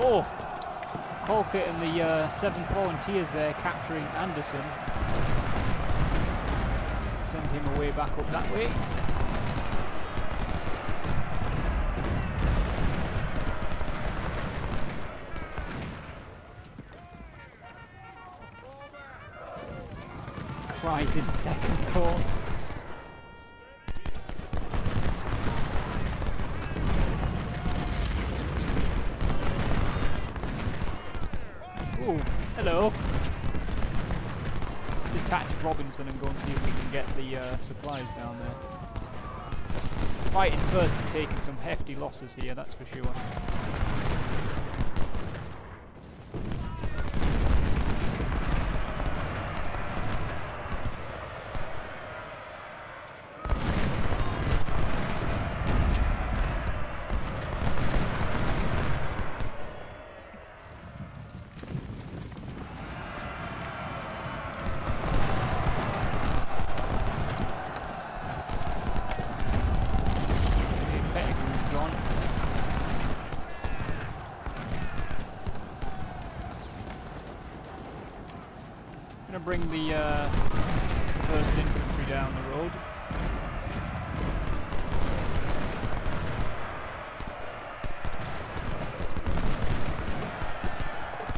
Oh! Colquitt and the 7th Volunteers there capturing Anderson. Send him away back up that way. Cries in 2nd Corps. Oh, hello. Let's detach Robinson and go and see if we can get the supplies down there. Fighting first and taking some hefty losses here, that's for sure. Bring the 1st Infantry down the road.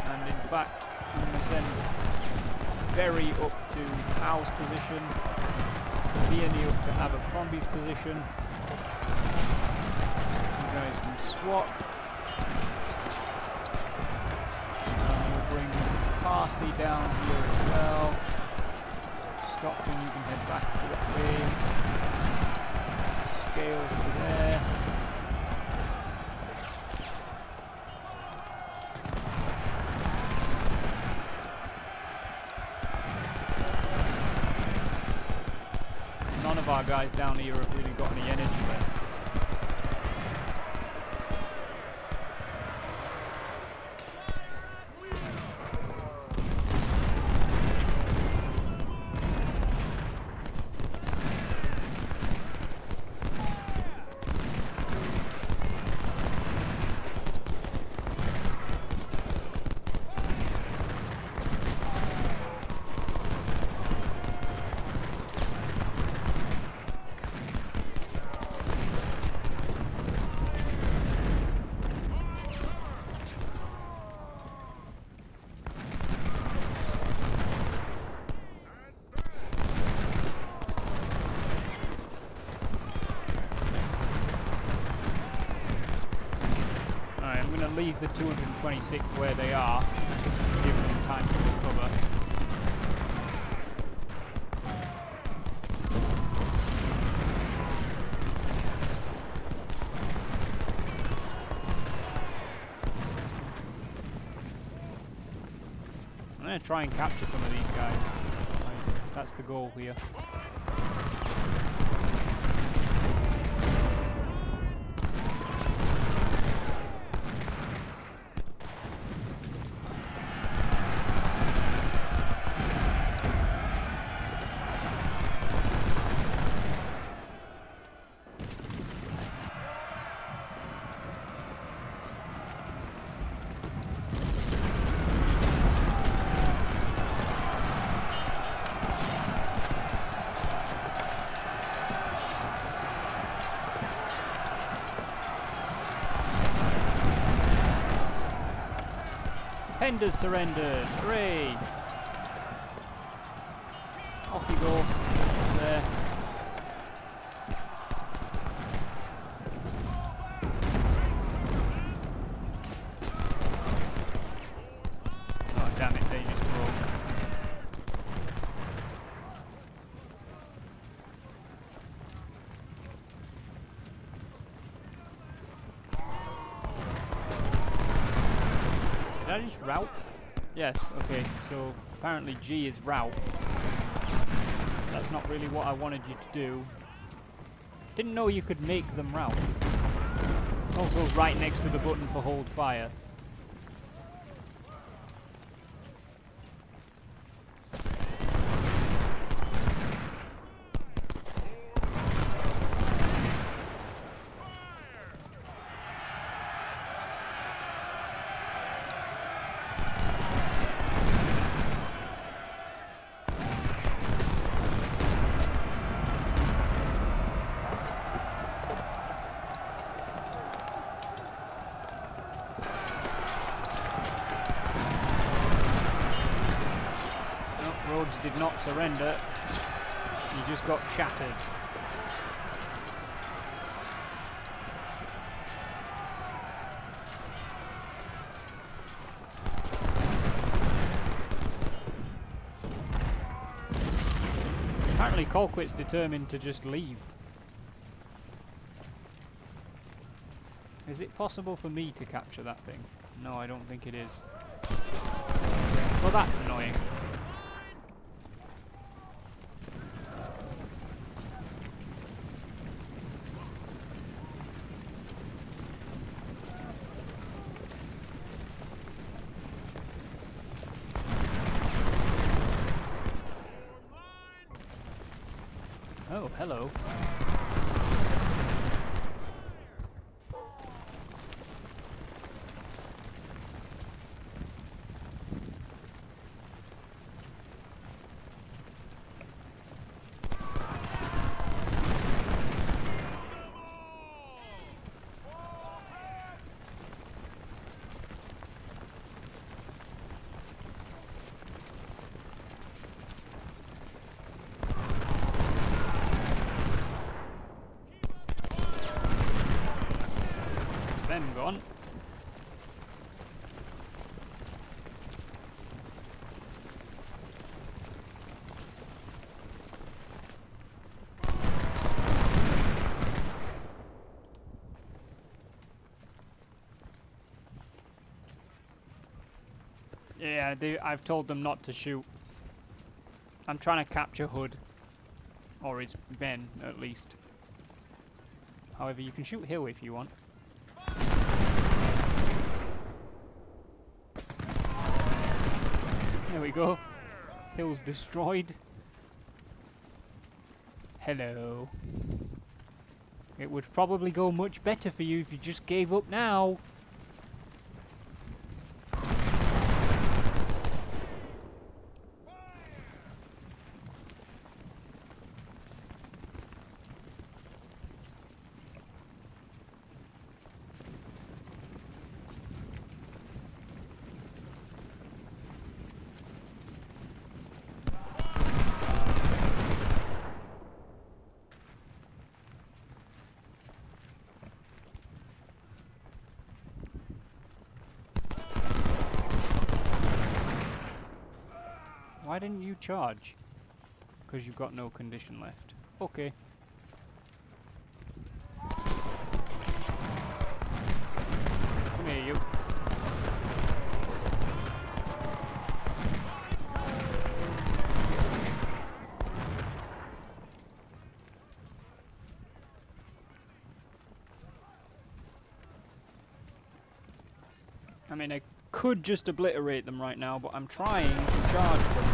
And in fact, I'm going to send Berry up to Howe's position, Vianney up to Abercrombie's position. You guys can swap. Partly down here as well. Stockton, you can head back to that way. Scales to there. guys down here have really got any energy left. Leave the 226 where they are, give them time to recover. I'm going to try and capture some of these guys. That's the goal here. Defenders surrendered. Hooray! Off you go. There. Oh damn it, they just broke. Did I just route? Yes, okay, so apparently G is route. That's not really what I wanted you to do. Didn't know you could make them route. It's also right next to the button for hold fire. Did not surrender, he just got shattered. Apparently Colquitt's determined to just leave. Is it possible for me to capture that thing? No, I don't think it is. Well, that's annoying. Oh, hello. Them gone. Yeah, I've told them not to shoot. I'm trying to capture Hood. Or his men, at least. However, you can shoot Hill if you want. There we go. Hill's destroyed. Hello. It would probably go much better for you if you just gave up now. Why didn't you charge? Because you've got no condition left. Okay. Come here, you. I mean, I could just obliterate them right now, but I'm trying to charge them.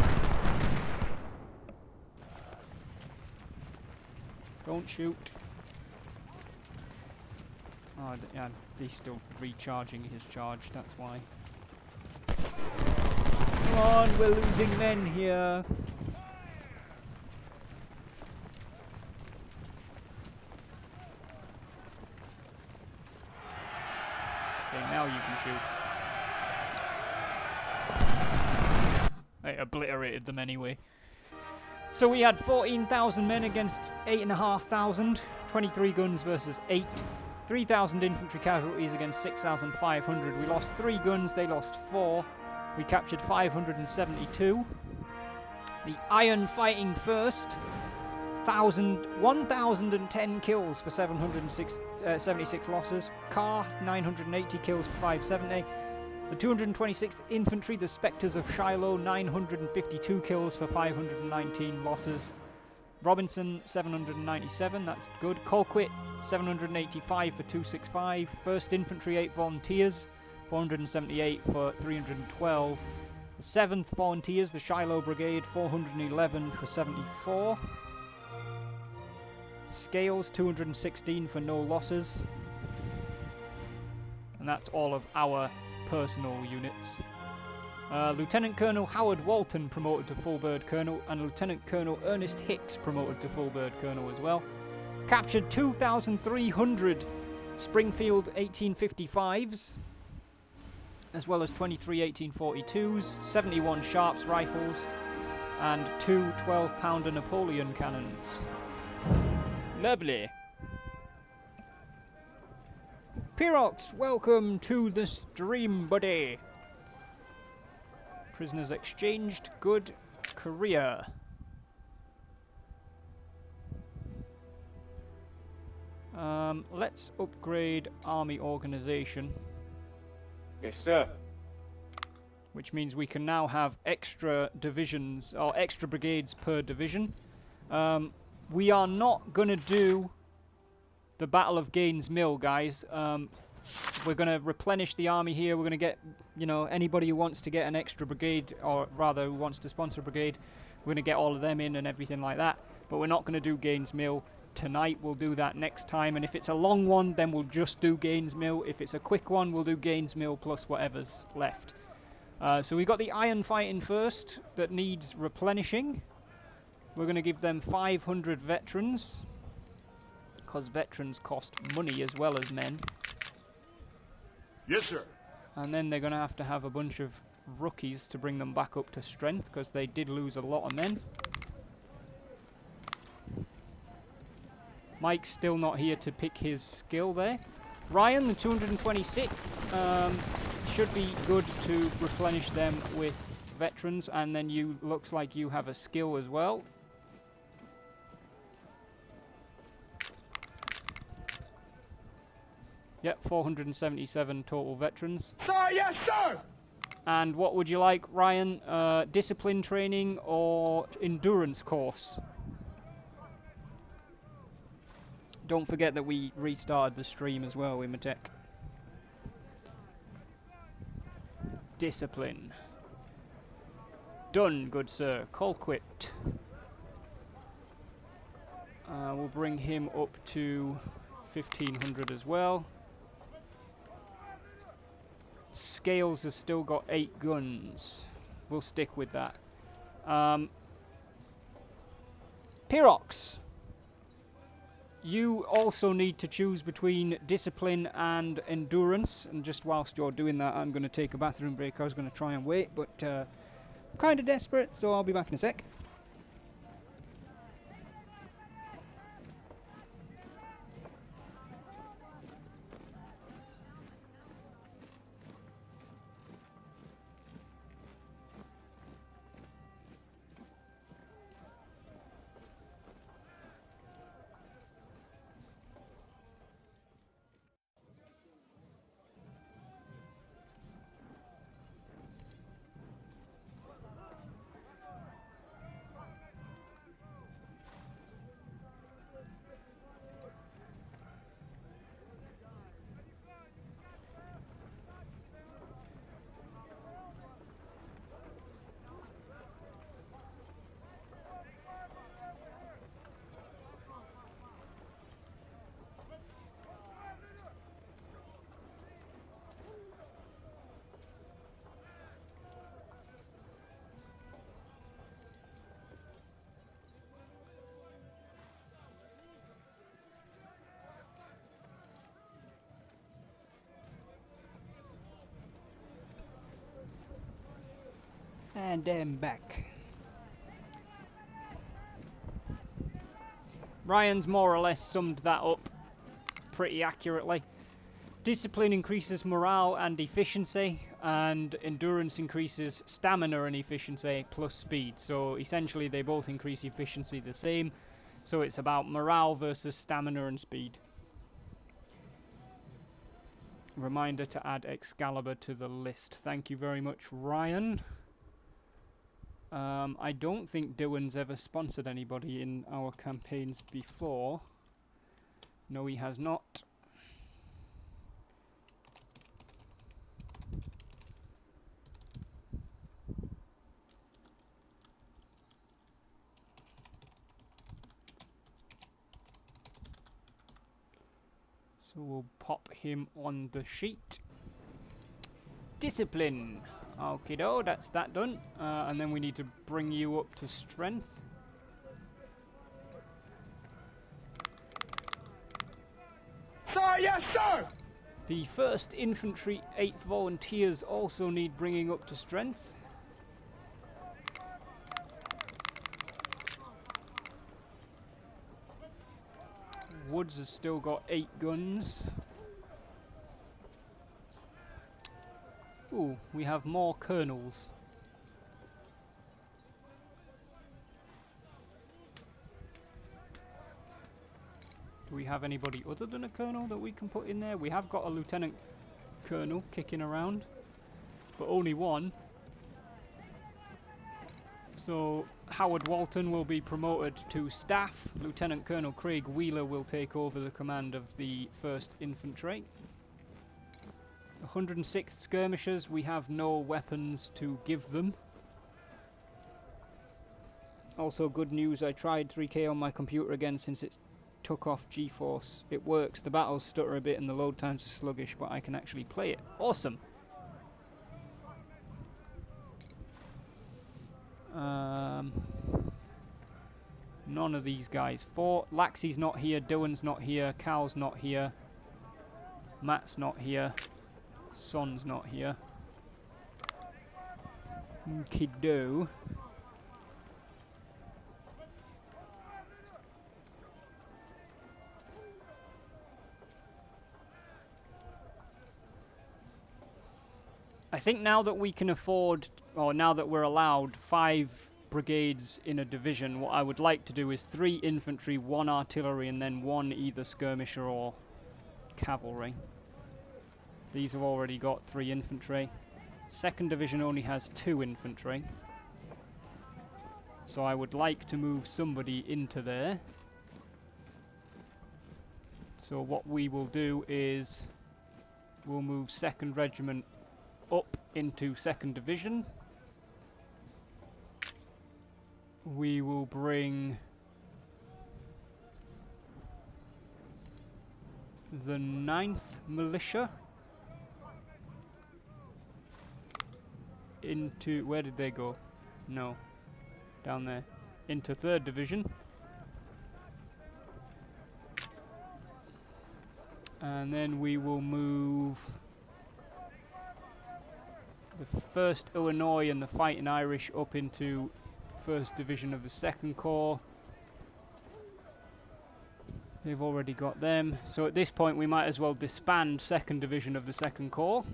Don't shoot. Oh, yeah, he's still recharging his charge, that's why. Come on, we're losing men here. Okay, now you can shoot. I obliterated them anyway. So we had 14,000 men against 8,500, 23 guns versus 8, 3,000 infantry casualties against 6,500. We lost 3 guns, they lost 4. We captured 572. The Iron Fighting First, 1,010 kills for 76 losses. Carr, 980 kills for 570. The 226th Infantry, the Spectres of Shiloh, 952 kills for 519 losses. Robinson, 797, that's good. Colquitt, 785 for 265. 1st Infantry, 8 Volunteers, 478 for 312. The 7th Volunteers, the Shiloh Brigade, 411 for 74. Scales, 216 for no losses. And that's all of our personal units. Lieutenant Colonel Howard Walton promoted to full bird colonel, and Lieutenant Colonel Ernest Hicks promoted to full bird colonel as well. Captured 2,300 Springfield 1855s, as well as 23 1842s, 71 Sharps rifles, and 2 12-pounder Napoleon cannons. Lovely. Pirox, welcome to the stream, buddy. Prisoners exchanged. Good. Korea. Let's upgrade army organization. Yes, sir. Which means we can now have extra divisions, or extra brigades per division. We are not going to do the Battle of Gaines Mill, guys. We're going to replenish the army here. We're going to get, you know, anybody who wants to get an extra brigade, or rather who wants to sponsor a brigade, we're going to get all of them in and everything like that. But we're not going to do Gaines Mill tonight. We'll do that next time. And if it's a long one, then we'll just do Gaines Mill. If it's a quick one, we'll do Gaines Mill plus whatever's left. So we got the Iron Fighting First that needs replenishing. We're going to give them 500 veterans, because veterans cost money as well as men. Yes, sir. And then they're going to have a bunch of rookies to bring them back up to strength, because they did lose a lot of men. Mike's still not here to pick his skill there. Ryan, the 226th, should be good to replenish them with veterans, and then you, looks like you have a skill as well. Yep, 477 total veterans. Sir, yes, sir! And what would you like, Ryan? Discipline training or endurance course? Don't forget that we restarted the stream as well, Imatech. Discipline. Done, good sir. Call quit. We'll bring him up to 1500 as well. Scales has still got 8 guns. We'll stick with that. Pyrox, you also need to choose between discipline and endurance, and just whilst you're doing that I'm going to take a bathroom break. I was going to try and wait, but I'm kind of desperate, so I'll be back in a sec. And I'm back. Ryan's more or less summed that up pretty accurately. Discipline increases morale and efficiency, and endurance increases stamina and efficiency plus speed. So essentially they both increase efficiency the same. So it's about morale versus stamina and speed. Reminder to add Excalibur to the list. Thank you very much, Ryan. I don't think Dylan's ever sponsored anybody in our campaigns before. No, he has not. So we'll pop him on the sheet. Discipline. Okay, that's that done. And then we need to bring you up to strength. Sir, yes, sir! The 1st Infantry 8th Volunteers also need bringing up to strength. Woods has still got 8 guns. Ooh, we have more colonels. Do we have anybody other than a colonel that we can put in there? We have got a lieutenant colonel kicking around, but only one. So Howard Walton will be promoted to staff. Lieutenant Colonel Craig Wheeler will take over the command of the 1st Infantry. 106th Skirmishers, we have no weapons to give them. Also good news, I tried 3K on my computer again since it took off GeForce. It works, the battles stutter a bit and the load times are sluggish, but I can actually play it. Awesome! None of these guys fought. Laxey's not here, Dylan's not here, Cal's not here, Matt's not here, Son's not here. Kiddo. I think now that we can afford, or now that we're allowed 5 brigades in a division, what I would like to do is 3 infantry, 1 artillery, and then 1 either skirmisher or cavalry. These have already got 3 infantry. 2nd division only has 2 infantry. So I would like to move somebody into there. So what we will do is we'll move 2nd Regiment up into 2nd Division. We will bring the 9th Militia into... where did they go? No. Down there. Into 3rd Division. And then we will move the 1st Illinois and the Fighting Irish up into 1st Division of the 2nd Corps. They've already got them. So at this point we might as well disband 2nd Division of the 2nd Corps.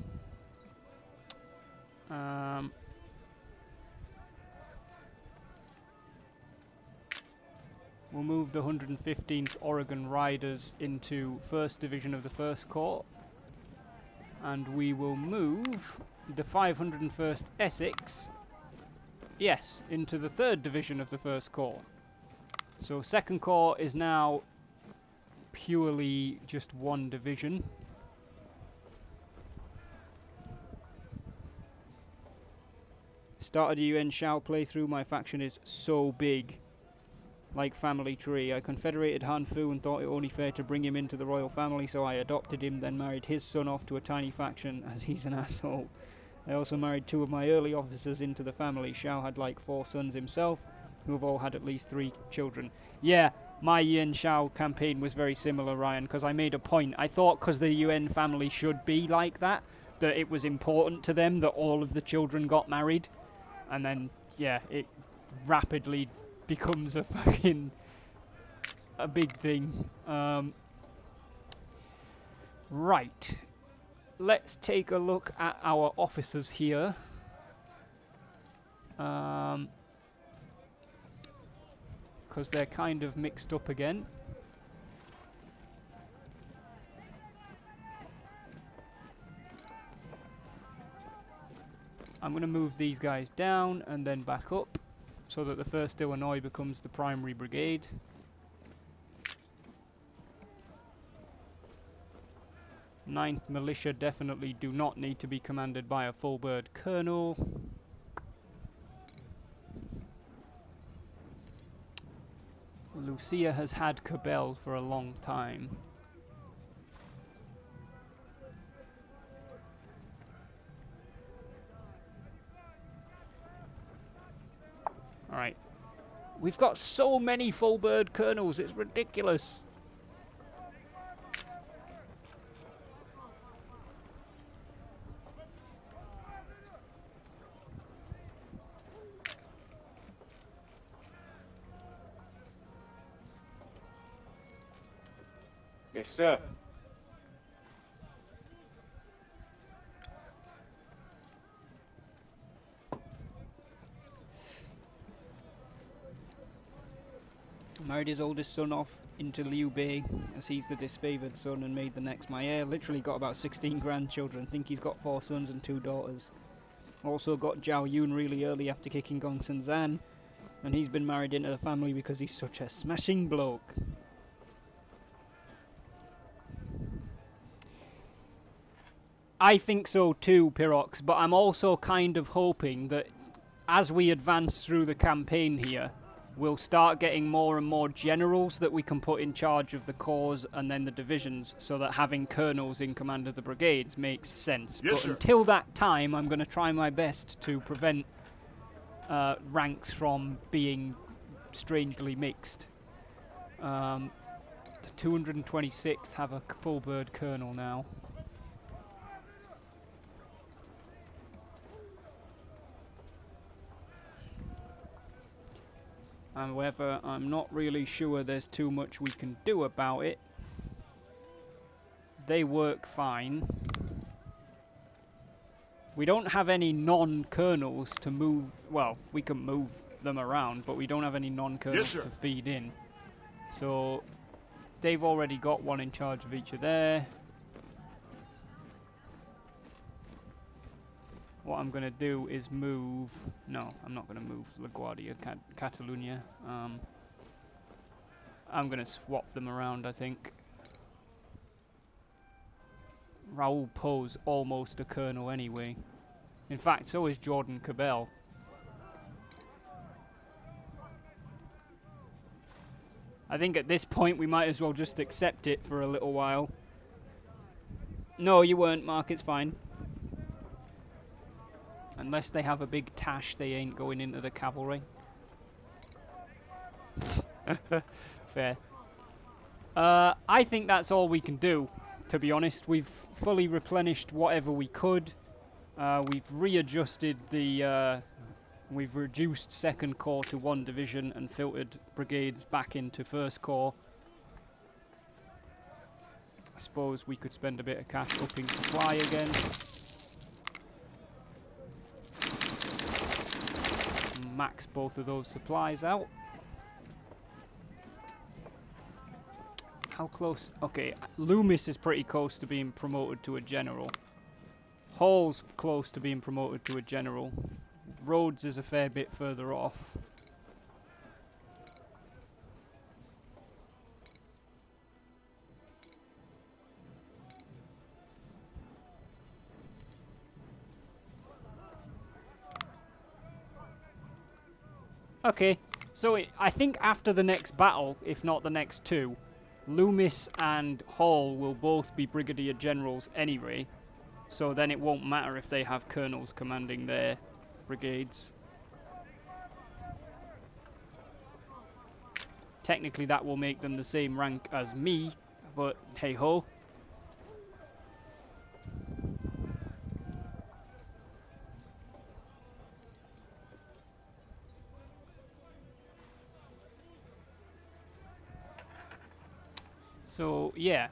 We'll move the 115th Oregon Riders into 1st Division of the 1st Corps. And we will move the 501st Essex, yes, into the 3rd Division of the 1st Corps. So 2nd Corps is now purely just one division. Started a UN Shao playthrough. My faction is so big. Like family tree. I confederated Han Fu and thought it only fair to bring him into the royal family, so I adopted him, then married his son off to a tiny faction, as he's an asshole. I also married 2 of my early officers into the family. Shao had like 4 sons himself, who have all had at least 3 children. Yeah, my Yuan Shao campaign was very similar, Ryan, because I made a point. I thought because the Yuan family should be like that it was important to them that all of the children got married. And then, yeah, it rapidly becomes a big thing. Right. Let's take a look at our officers here. Because they're kind of mixed up again. I'm going to move these guys down and then back up so that the 1st Illinois becomes the primary brigade. Ninth Militia definitely do not need to be commanded by a full bird colonel. Lucia has had Cabell for a long time. Alright. We've got so many full bird colonels, it's ridiculous. Yes, sir. Married his oldest son off into Liu Bei, as he's the disfavoured son, and made the next my heir. Literally got about 16 grandchildren. I think he's got 4 sons and 2 daughters. Also got Zhao Yun really early after kicking Gongsun Zan, and he's been married into the family because he's such a smashing bloke. I think so too, Pyrox, but I'm also kind of hoping that as we advance through the campaign here, we'll start getting more and more generals that we can put in charge of the corps and then the divisions, so that having colonels in command of the brigades makes sense. Yes, but sir. until that time, I'm going to try my best to prevent ranks from being strangely mixed. The 226th have a full bird colonel now. However, I'm not really sure there's too much we can do about it. They work fine. We don't have any non-colonels to move... Well, we can move them around, but we don't have any non-colonels to feed in. So, they've already got one in charge of each of there. What I'm going to do is move... No, I'm not going to move LaGuardia, Catalunya. I'm going to swap them around, I think. Raoul Poe's almost a colonel anyway. In fact, so is Jordan Cabell. I think at this point we might as well just accept it for a little while. No, you weren't, Mark, it's fine. Unless they have a big tash, they ain't going into the cavalry. Fair. I think that's all we can do, to be honest. We've fully replenished whatever we could. We've readjusted the... we've reduced 2nd Corps to 1 division and filtered brigades back into 1st Corps. I suppose we could spend a bit of cash upping supply again. Max both of those supplies out. How close? Okay, Loomis is pretty close to being promoted to a general. Hall's close to being promoted to a general. Rhodes is a fair bit further off. Okay, so I think after the next battle, if not the next 2, Loomis and Hall will both be brigadier generals anyway, so then it won't matter if they have colonels commanding their brigades. Technically that will make them the same rank as me, but hey ho. So yeah,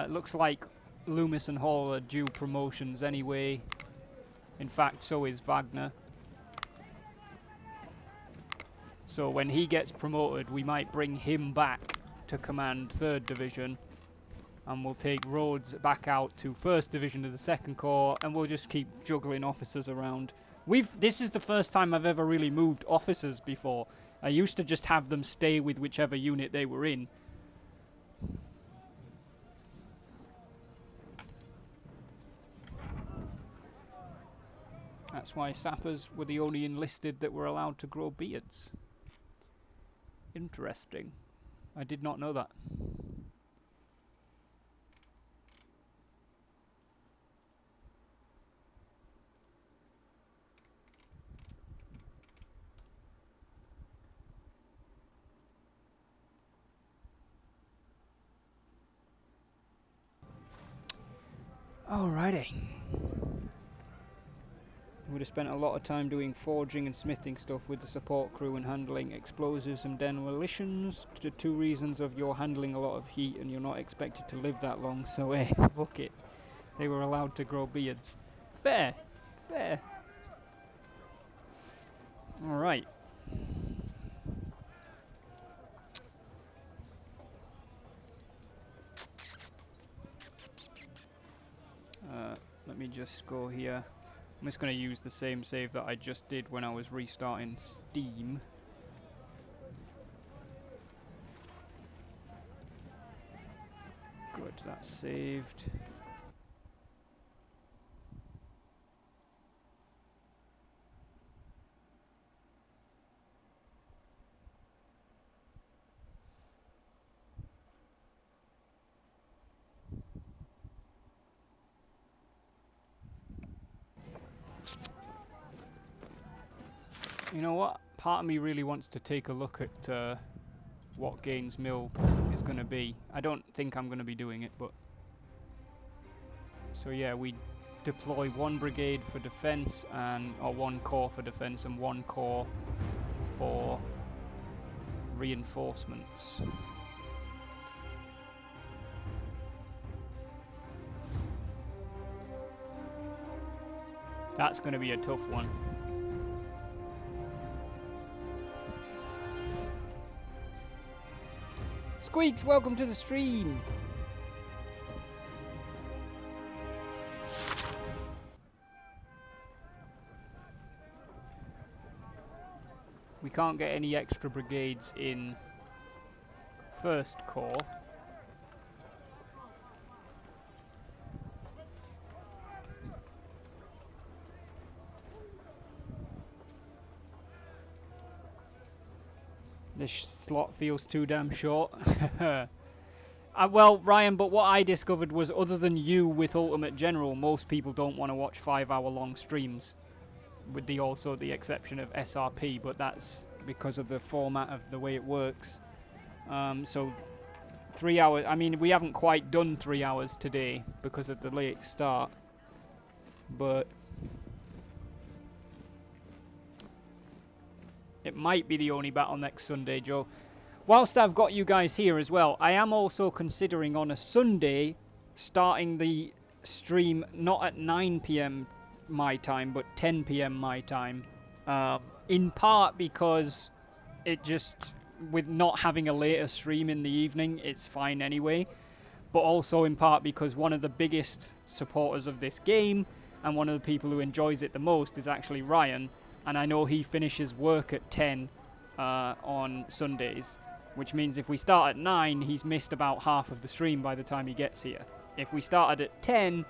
looks like Loomis and Hall are due promotions anyway. In fact, so is Wagner. So when he gets promoted, we might bring him back to command 3rd Division. And we'll take Rhodes back out to 1st Division of the 2nd Corps, and we'll just keep juggling officers around. This is the first time I've ever really moved officers before. I used to just have them stay with whichever unit they were in. That's why sappers were the only enlisted that were allowed to grow beards. Interesting. I did not know that. Alrighty. Would have spent a lot of time doing forging and smithing stuff with the support crew and handling explosives and demolitions. The 2 reasons of you're handling a lot of heat and you're not expected to live that long, so fuck it. They were allowed to grow beards. Fair. Fair. Alright. Let me just go here. I'm just going to use the same save that I just did when I was restarting Steam. Good, that's saved. You know what? Part of me really wants to take a look at what Gaines Mill is going to be. I don't think I'm going to be doing it, but... So yeah, we deploy 1 brigade for defence, or 1 corps for defence, and 1 corps for reinforcements. That's going to be a tough one. Squeaks, welcome to the stream! We can't get any extra brigades in 1st Corps. This slot feels too damn short. Well, Ryan, but what I discovered was other than you with Ultimate General, most people don't want to watch 5-hour long streams. With the also the exception of SRP, but that's because of the format of the way it works. So 3 hours, I mean, we haven't quite done 3 hours today because of the late start, but it might be the only battle next Sunday, Joe. Whilst I've got you guys here as well, I am also considering on a Sunday starting the stream not at 9 PM my time, but 10 PM my time. In part because it just, with not having a later stream in the evening, it's fine anyway. But also in part because one of the biggest supporters of this game and one of the people who enjoys it the most is actually Ryan. And I know he finishes work at 10 on Sundays, which means if we start at 9, he's missed about half of the stream by the time he gets here. If we started at 10,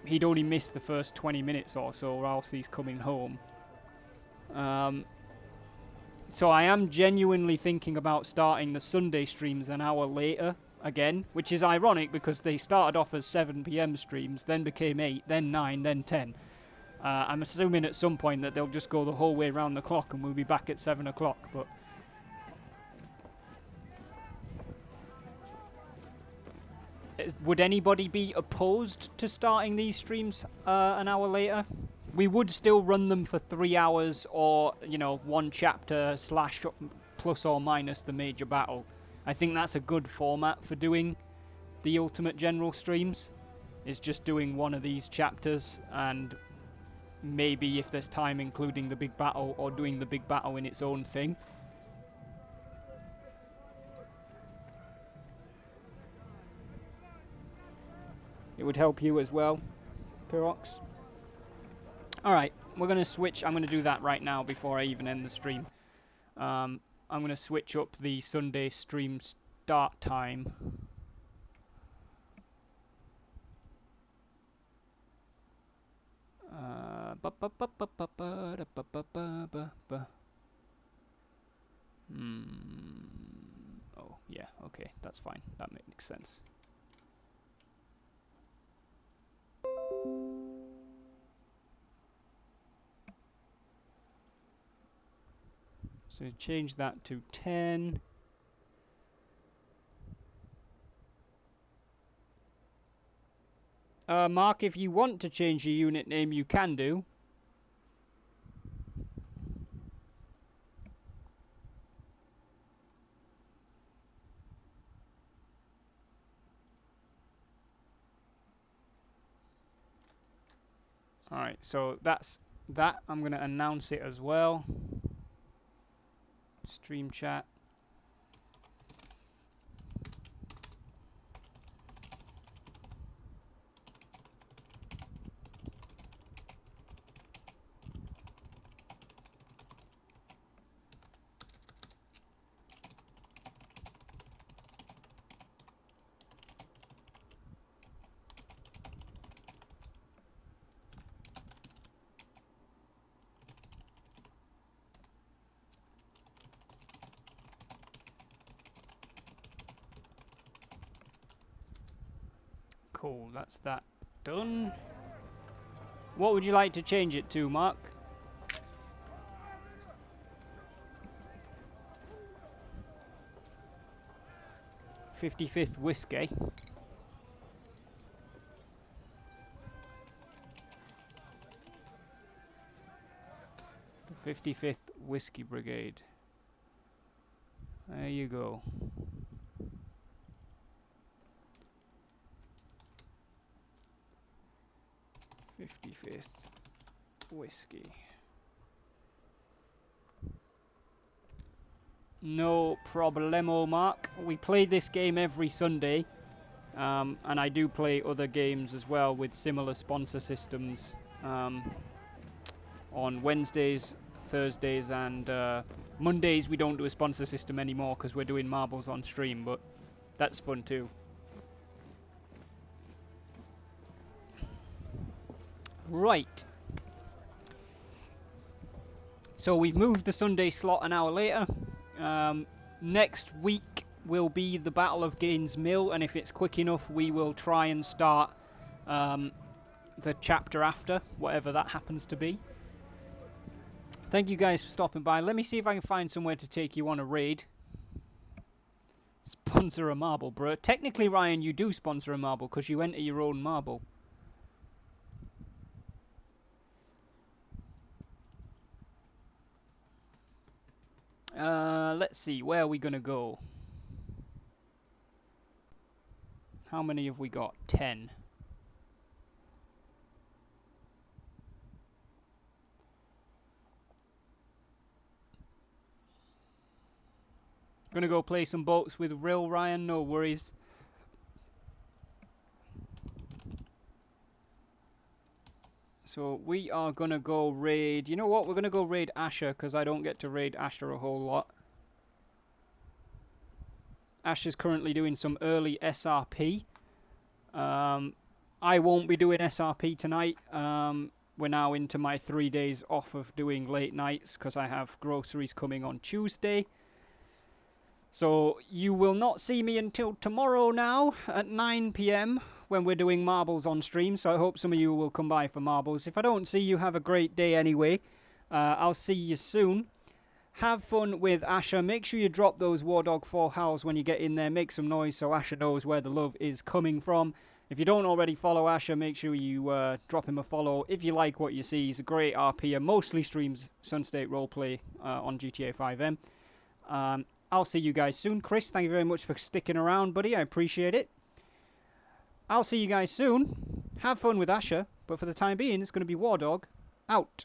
he'd only missed the first 20 minutes or so, or else he's coming home. So I am genuinely thinking about starting the Sunday streams an hour later again, which is ironic because they started off as 7 PM streams, then became 8, then 9, then 10. I'm assuming at some point that they'll just go the whole way around the clock and we'll be back at 7 o'clock, but... Would anybody be opposed to starting these streams an hour later? We would still run them for 3 hours or, you know, one chapter slash plus or minus the major battle. I think that's a good format for doing the Ultimate General streams, is just doing one of these chapters and maybe if there's time including the big battle or doing the big battle in its own thing. It would help you as well, Pyrox. Alright, we're going to switch. I'm going to do that right now before I even end the stream. I'm going to switch up the Sunday stream start time. Oh, yeah, okay, that's fine. That makes sense. So change that to 10. Mark, if you want to change your unit name, you can do. Alright, so that's that. I'm going to announce it as well. Stream chat. Cool, that's that done. What would you like to change it to, Mark? "55th Whiskey." 55th Whiskey Brigade. There you go. "55th Whiskey." No problemo, Mark. We play this game every Sunday, and I do play other games as well with similar sponsor systems on Wednesdays, Thursdays, and Mondays. We don't do a sponsor system anymore because we're doing marbles on stream, but that's fun too. Right. So we've moved the Sunday slot an hour later. Next week will be the Battle of Gaines Mill, and if it's quick enough, we will try and start the chapter after, whatever that happens to be. Thank you guys for stopping by. Let me see if I can find somewhere to take you on a raid. Sponsor a marble, bro. Technically, Ryan, you do sponsor a marble because you enter your own marble. Let's see, where are we going to go? How many have we got? 10. Gonna go play some boats with Rill, Ryan, no worries. So we are gonna go raid, you know what, we're gonna go raid Asher, because I don't get to raid Asher a whole lot. Asher's currently doing some early SRP. I won't be doing SRP tonight. We're now into my 3 days off of doing late nights, because I have groceries coming on Tuesday. So you will not see me until tomorrow now at 9 PM when we're doing marbles on stream. So I hope some of you will come by for marbles. If I don't see you, have a great day anyway. I'll see you soon. Have fun with Asher. Make sure you drop those War Dog 4 howls when you get in there. Make some noise so Asher knows where the love is coming from. If you don't already follow Asher, make sure you drop him a follow. If you like what you see, he's a great RPer. Mostly streams Sunstate Roleplay on GTA 5M. I'll see you guys soon. Chris, thank you very much for sticking around, buddy. I appreciate it. I'll see you guys soon. Have fun with Asher, but for the time being, it's going to be War Dog out.